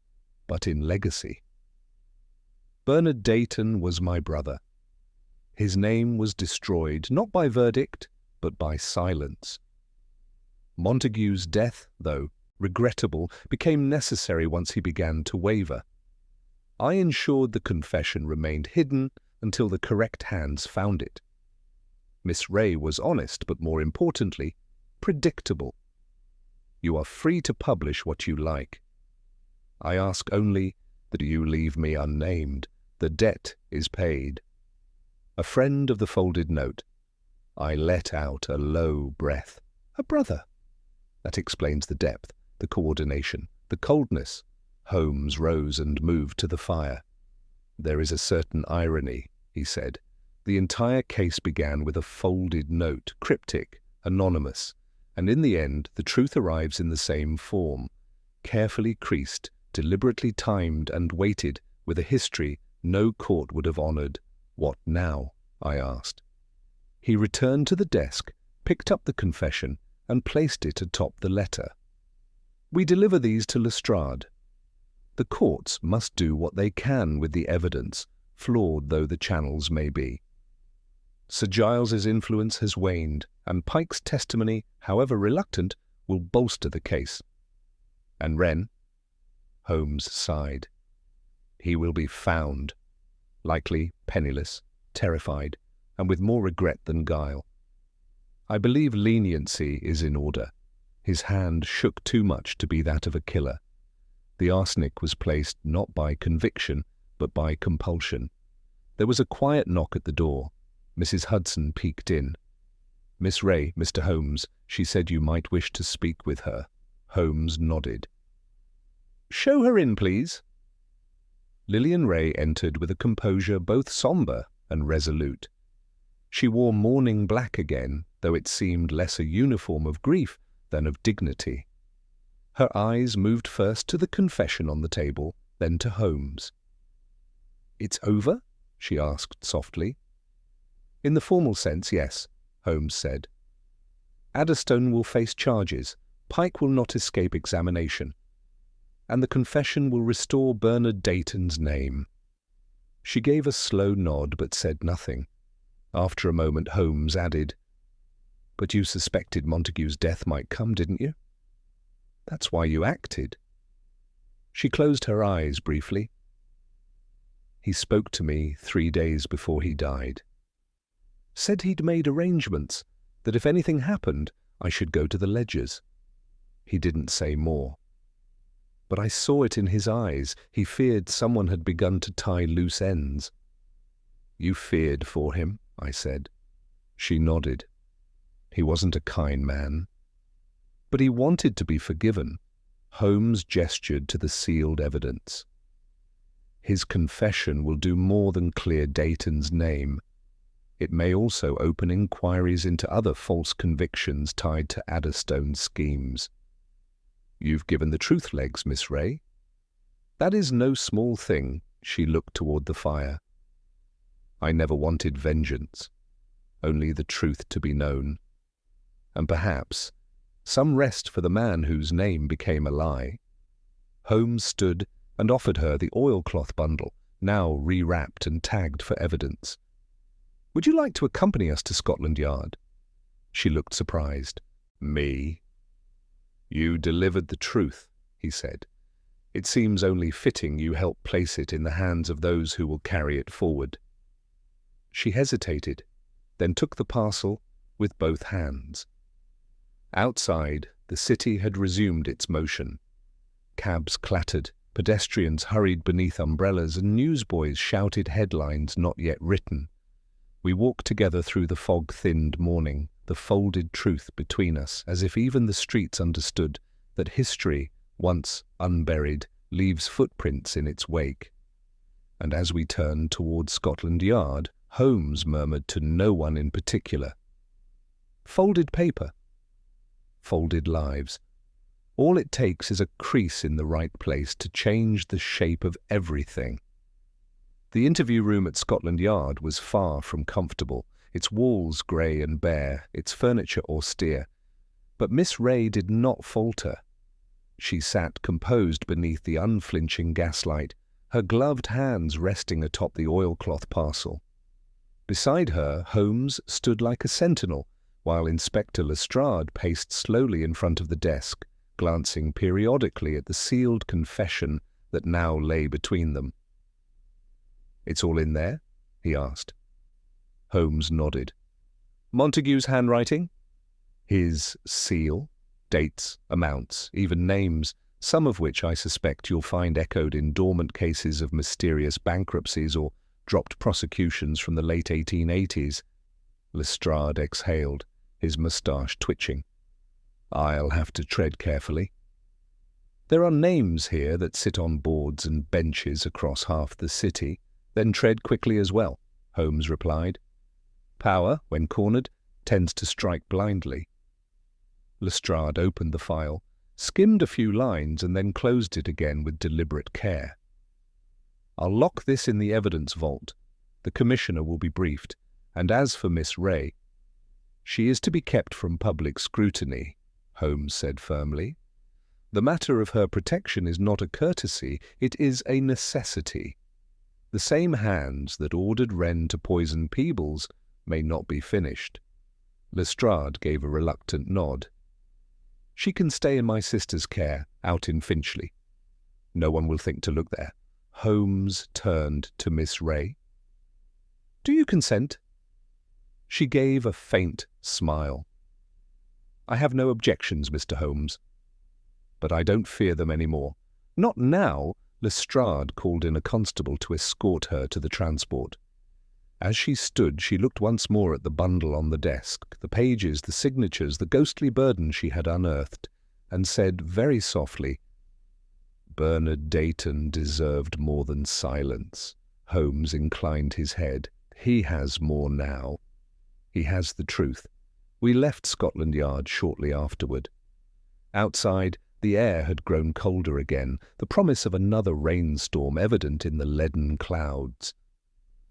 A: but in legacy. Bernard Dayton was my brother. His name was destroyed not by verdict, but by silence. Montague's death, though regrettable, became necessary once he began to waver. I ensured the confession remained hidden until the correct hands found it. Miss Ray was honest, but more importantly, predictable. You are free to publish what you like. I ask only that you leave me unnamed. The debt is paid." A friend of the folded note. I let out a low breath. A brother. That explains the depth, the coordination, the coldness. Holmes rose and moved to the fire. "There is a certain irony," he said. "The entire case began with a folded note, cryptic, anonymous, and in the end the truth arrives in the same form, carefully creased, deliberately timed and weighted with a history no court would have honored." "What now?" I asked. He returned to the desk, picked up the confession, and placed it atop the letter. "We deliver these to Lestrade. The courts must do what they can with the evidence, flawed though the channels may be. Sir Giles's influence has waned, and Pike's testimony, however reluctant, will bolster the case." "And Wren?" Holmes sighed. "He will be found, likely penniless, terrified, and with more regret than guile. I believe leniency is in order. His hand shook too much to be that of a killer. The arsenic was placed not by conviction, but by compulsion. There was a quiet knock at the door. Mrs. Hudson peeked in. "Miss Ray, Mr. Holmes, she said you might wish to speak with her." Holmes nodded. "Show her in, please." Lillian Ray entered with a composure both sombre and resolute. She wore mourning black again, though it seemed less a uniform of grief than of dignity. Her eyes moved first to the confession on the table, then to Holmes. "It's over?" she asked softly. "In the formal sense, yes," Holmes said. Adderstone will face charges, Pike will not escape examination, and the confession will restore Bernard Dayton's name." She gave a slow nod but said nothing. After a moment, Holmes added, "But you suspected Montague's death might come, didn't you? That's why you acted." She closed her eyes briefly. "He spoke to me 3 days before he died. Said he'd made arrangements, that if anything happened, I should go to the ledgers. He didn't say more. But I saw it in his eyes. He feared someone had begun to tie loose ends." "You feared for him?" I said. She nodded. "He wasn't a kind man. But he wanted to be forgiven." Holmes gestured to the sealed evidence. "His confession will do more than clear Dayton's name. It may also open inquiries into other false convictions tied to Adderstone's schemes. You've given the truth legs, Miss Ray. That is no small thing." She looked toward the fire. "I never wanted vengeance, only the truth to be known. And perhaps some rest for the man whose name became a lie." Holmes stood and offered her the oilcloth bundle, now rewrapped and tagged for evidence. "Would you like to accompany us to Scotland Yard?" She looked surprised. "Me?" "You delivered the truth," he said. "It seems only fitting you help place it in the hands of those who will carry it forward." She hesitated, then took the parcel with both hands. Outside, the city had resumed its motion. Cabs clattered, pedestrians hurried beneath umbrellas, and newsboys shouted headlines not yet written. We walked together through the fog-thinned morning, the folded truth between us, as if even the streets understood that history, once unburied, leaves footprints in its wake. And as we turned toward Scotland Yard, Holmes murmured to no one in particular, "Folded paper, folded lives. All it takes is a crease in the right place to change the shape of everything." The interview room at Scotland Yard was far from comfortable, its walls grey and bare, its furniture austere. But Miss Ray did not falter. She sat composed beneath the unflinching gaslight, her gloved hands resting atop the oilcloth parcel. Beside her, Holmes stood like a sentinel, while Inspector Lestrade paced slowly in front of the desk, glancing periodically at the sealed confession that now lay between them. "It's all in there?" he asked. Holmes nodded. "Montague's handwriting?" "His seal, dates, amounts, even names, some of which I suspect you'll find echoed in dormant cases of mysterious bankruptcies or dropped prosecutions from the late 1880s. Lestrade exhaled, his moustache twitching. "I'll have to tread carefully." "There are names here that sit on boards and benches across half the city. Then tread quickly as well," Holmes replied. "Power, when cornered, tends to strike blindly." Lestrade opened the file, skimmed a few lines, and then closed it again with deliberate care. "I'll lock this in the evidence vault. The Commissioner will be briefed, and as for Miss Ray—" "She is to be kept from public scrutiny," Holmes said firmly. "The matter of her protection is not a courtesy, it is a necessity. The same hands that ordered Wren to poison Peebles may not be finished." Lestrade gave a reluctant nod. "She can stay in my sister's care, out in Finchley. No one will think to look there." Holmes turned to Miss Ray. "Do you consent?" She gave a faint smile. "I have no objections, Mr. Holmes. But I don't fear them any more. Not now." Lestrade called in a constable to escort her to the transport. As she stood, she looked once more at the bundle on the desk, the pages, the signatures, the ghostly burden she had unearthed, and said very softly, "Bernard Dayton deserved more than silence." Holmes inclined his head. "He has more now. He has the truth." We left Scotland Yard shortly afterward. Outside, the air had grown colder again, the promise of another rainstorm evident in the leaden clouds.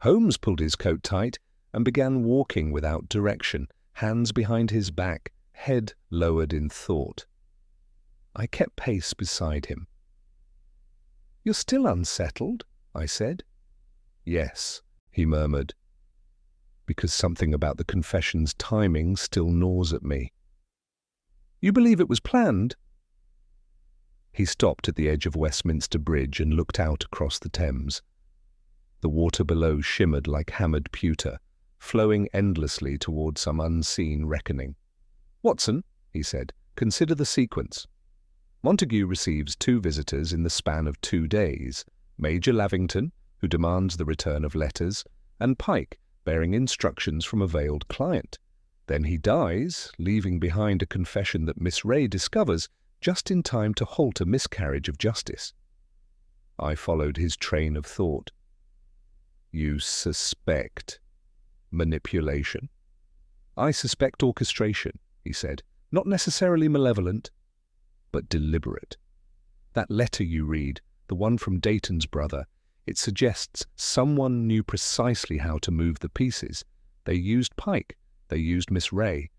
A: Holmes pulled his coat tight and began walking without direction, hands behind his back, head lowered in thought. I kept pace beside him. "You're still unsettled?" I said. "Yes," he murmured, because something about the confession's timing still gnaws at me. "You believe it was planned?" He stopped at the edge of Westminster Bridge and looked out across the Thames. The water below shimmered like hammered pewter, flowing endlessly toward some unseen reckoning. "Watson," he said, "consider the sequence. Montague receives 2 visitors in the span of 2 days, Major Lavington, who demands the return of letters, and Pike, bearing instructions from a veiled client. Then he dies, leaving behind a confession that Miss Ray discovers just in time to halt a miscarriage of justice." I followed his train of thought. "You suspect manipulation?" "I suspect orchestration," he said. "Not necessarily malevolent, but deliberate. That letter you read, the one from Dayton's brother, it suggests someone knew precisely how to move the pieces. They used Pike. They used Miss Ray.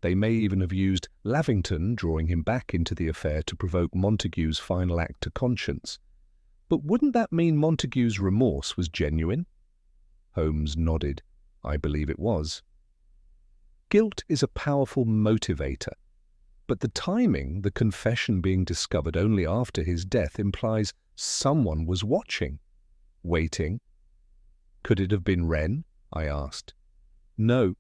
A: They may even have used Lavington, drawing him back into the affair to provoke Montague's final act to conscience. But wouldn't that mean Montague's remorse was genuine?" Holmes nodded. "I believe it was." Guilt is a powerful motivator, but the timing, the confession being discovered only after his death, implies someone was watching, waiting. "Could it have been Wren?" I asked. "No.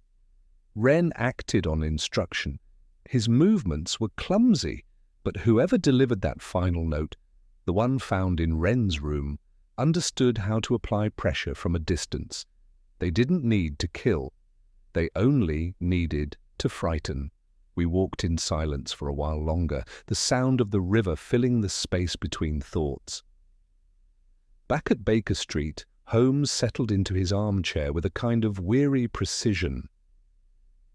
A: Wren acted on instruction. His movements were clumsy, but whoever delivered that final note, the one found in Wren's room, understood how to apply pressure from a distance. They didn't need to kill. They only needed to frighten." We walked in silence for a while longer, the sound of the river filling the space between thoughts. Back at Baker Street, Holmes settled into his armchair with a kind of weary precision.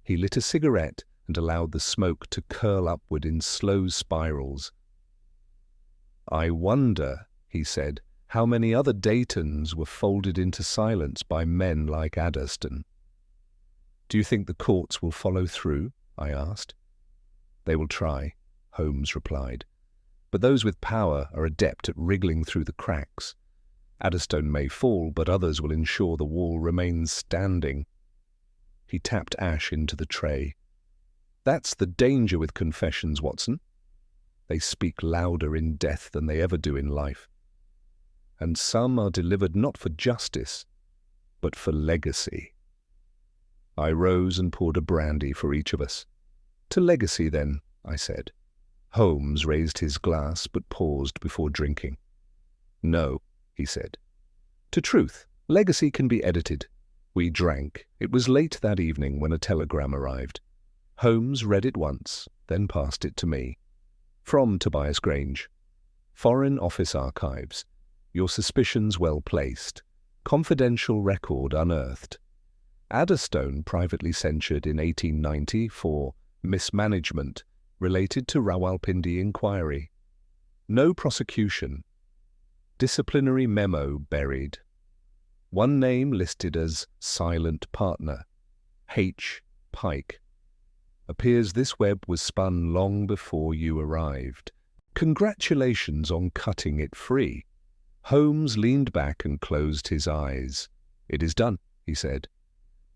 A: He lit a cigarette and allowed the smoke to curl upward in slow spirals. "I wonder," he said, "how many other Daytons were folded into silence by men like Addiston." "Do you think the courts will follow through?" I asked. "They will try," Holmes replied. "But those with power are adept at wriggling through the cracks. Addiston may fall, but others will ensure the wall remains standing." He tapped ash into the tray. "That's the danger with confessions, Watson. They speak louder in death than they ever do in life. And some are delivered not for justice, but for legacy." I rose and poured a brandy for each of us. "To legacy, then," I said. Holmes raised his glass but paused before drinking. "No," he said. "To truth. Legacy can be edited." We drank. It was late that evening when a telegram arrived. Holmes read it once, then passed it to me. "From Tobias Grange. Foreign Office Archives. Your suspicions well placed. Confidential record unearthed. Addiston privately censured in 1890 for mismanagement related to Rawalpindi inquiry. No prosecution. Disciplinary memo buried. One name listed as silent partner. H. Pike. Appears this web was spun long before you arrived. Congratulations on cutting it free." Holmes leaned back and closed his eyes. "It is done," he said.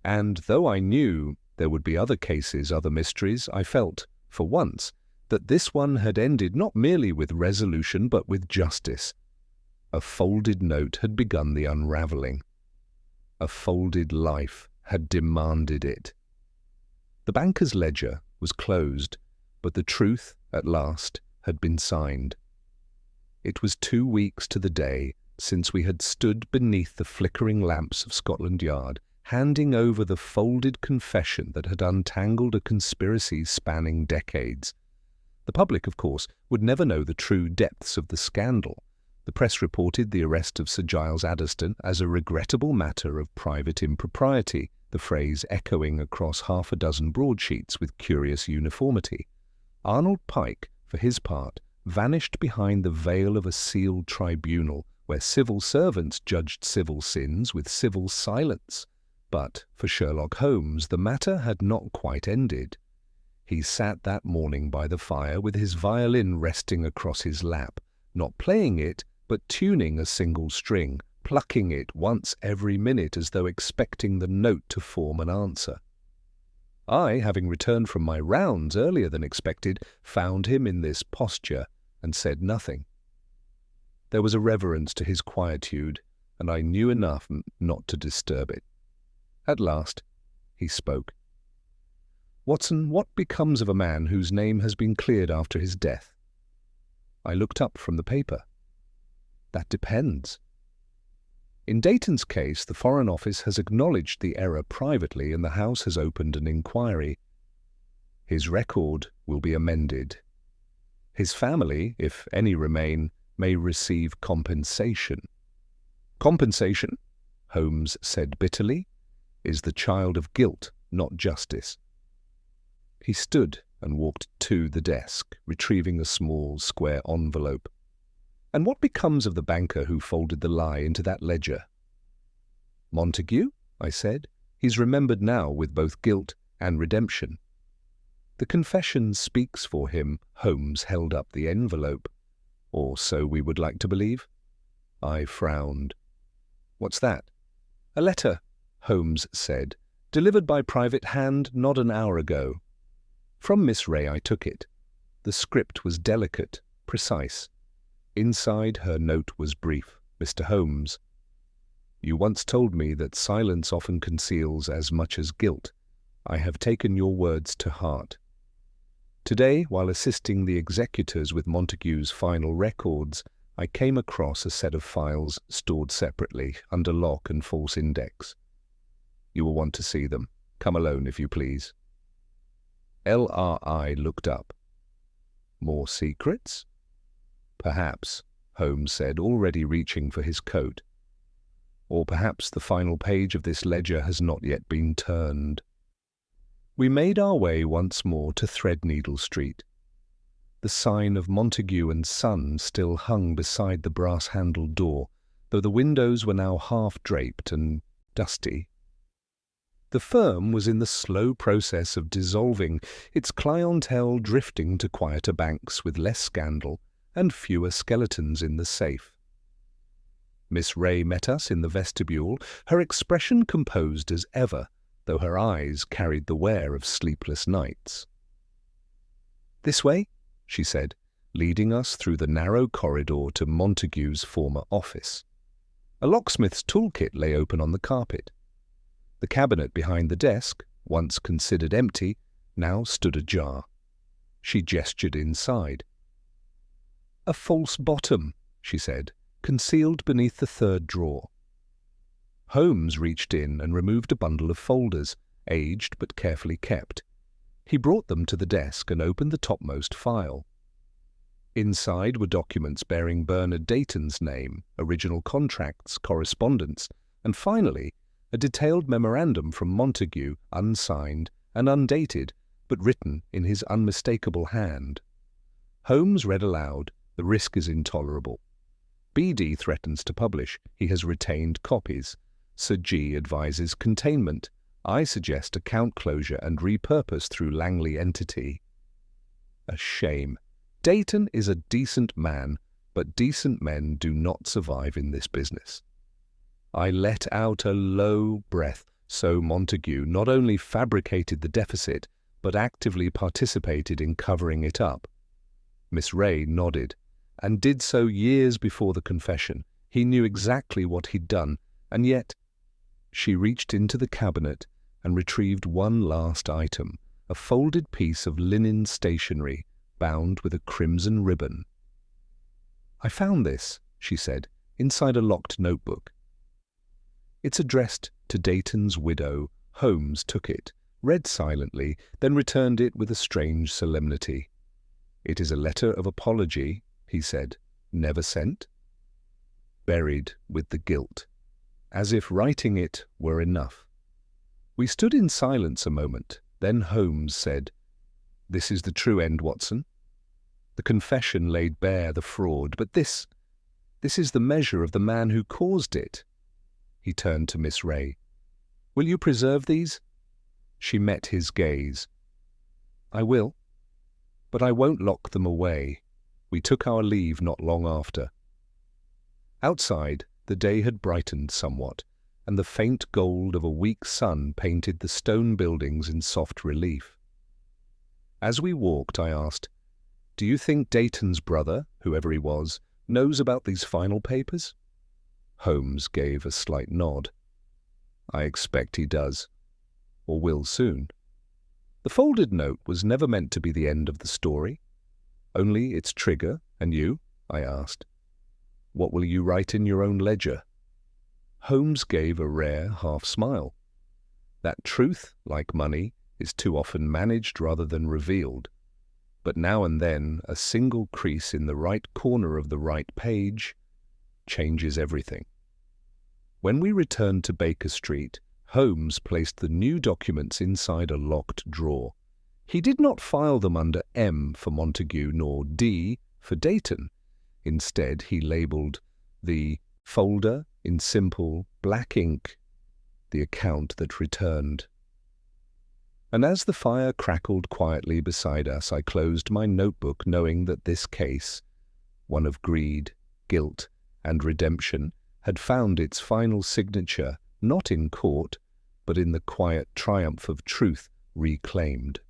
A: And though I knew there would be other cases, other mysteries, I felt, for once, that this one had ended not merely with resolution but with justice. A folded note had begun the unravelling. A folded life had demanded it. The banker's ledger was closed, but the truth, at last, had been signed. It was 2 weeks to the day since we had stood beneath the flickering lamps of Scotland Yard, handing over the folded confession that had untangled a conspiracy spanning decades. The public, of course, would never know the true depths of the scandal. The press reported the arrest of Sir Giles Addiston as a regrettable matter of private impropriety, the phrase echoing across half a dozen broadsheets with curious uniformity. Arnold Pike, for his part, vanished behind the veil of a sealed tribunal where civil servants judged civil sins with civil silence. But for Sherlock Holmes, the matter had not quite ended. He sat that morning by the fire with his violin resting across his lap, not playing it, but tuning a single string, plucking it once every minute as though expecting the note to form an answer. I, having returned from my rounds earlier than expected, found him in this posture and said nothing. There was a reverence to his quietude, and I knew enough not to disturb it. At last, he spoke. "Watson, what becomes of a man whose name has been cleared after his death?" I looked up from the paper. "That depends. In Dayton's case, the Foreign Office has acknowledged the error privately and the House has opened an inquiry. His record will be amended. His family, if any remain, may receive compensation." "Compensation," Holmes said bitterly, "is the child of guilt, not justice." He stood and walked to the desk, retrieving a small, square envelope. "And what becomes of the banker who folded the lie into that ledger?" "Montague," I said. "He's remembered now with both guilt and redemption." "The confession speaks for him." Holmes held up the envelope. "Or so we would like to believe." I frowned. "What's that?" "A letter," Holmes said, "delivered by private hand not an hour ago." From Miss Ray I took it. The script was delicate, precise. Inside her note was brief. "Mr. Holmes, you once told me that silence often conceals as much as guilt. I have taken your words to heart. Today, while assisting the executors with Montague's final records, I came across a set of files stored separately, under lock and false index. You will want to see them. Come alone, if you please." LRI looked up. "More secrets?" "Perhaps," Holmes said, already reaching for his coat. "Or perhaps the final page of this ledger has not yet been turned." We made our way once more to Threadneedle Street. The sign of Montague and Son still hung beside the brass-handled door, though the windows were now half-draped and dusty. The firm was in the slow process of dissolving, its clientele drifting to quieter banks with less scandal and fewer skeletons in the safe. Miss Ray met us in the vestibule, her expression composed as ever, though her eyes carried the wear of sleepless nights. "This way," she said, leading us through the narrow corridor to Montague's former office. A locksmith's toolkit lay open on the carpet. The cabinet behind the desk, once considered empty, now stood ajar. She gestured inside. "A false bottom," she said, "concealed beneath the third drawer." Holmes reached in and removed a bundle of folders, aged but carefully kept. He brought them to the desk and opened the topmost file. Inside were documents bearing Bernard Dayton's name, original contracts, correspondence, and finally, a detailed memorandum from Montague, unsigned and undated, but written in his unmistakable hand. Holmes read aloud, "The risk is intolerable. BD threatens to publish. He has retained copies. Sir G advises containment. I suggest account closure and repurpose through Langley entity." A shame. Dayton is a decent man, but decent men do not survive in this business. I let out a low breath. So Montague not only fabricated the deficit, but actively participated in covering it up. Miss Ray nodded, and did so years before the confession. He knew exactly what he'd done, and yet... She reached into the cabinet and retrieved one last item, a folded piece of linen stationery, bound with a crimson ribbon. "I found this," she said, "inside a locked notebook. It's addressed to Dayton's widow." Holmes took it, read silently, then returned it with a strange solemnity. "It is a letter of apology," he said. "Never sent?" Buried with the guilt, as if writing it were enough. We stood in silence a moment. Then Holmes said, "This is the true end, Watson. The confession laid bare the fraud, but this is the measure of the man who caused it." He turned to Miss Ray. "Will you preserve these?" She met his gaze. I will, but I won't lock them away. We took our leave not long after. Outside, the day had brightened somewhat, and the faint gold of a weak sun painted the stone buildings in soft relief. As we walked, I asked, "Do you think Dayton's brother, whoever he was, knows about these final papers?" Holmes gave a slight nod. "I expect he does, or will soon." The folded note was never meant to be the end of the story, only its trigger. "And you?" I asked. "What will you write in your own ledger?" Holmes gave a rare half-smile. That truth, like money, is too often managed rather than revealed. But now and then, a single crease in the right corner of the right page changes everything. When we returned to Baker Street, Holmes placed the new documents inside a locked drawer. He did not file them under M for Montague nor D for Dayton. Instead, he labeled the folder in simple black ink the account that returned. And as the fire crackled quietly beside us, I closed my notebook knowing that this case, one of greed, guilt, and redemption, had found its final signature not in court, but in the quiet triumph of truth reclaimed.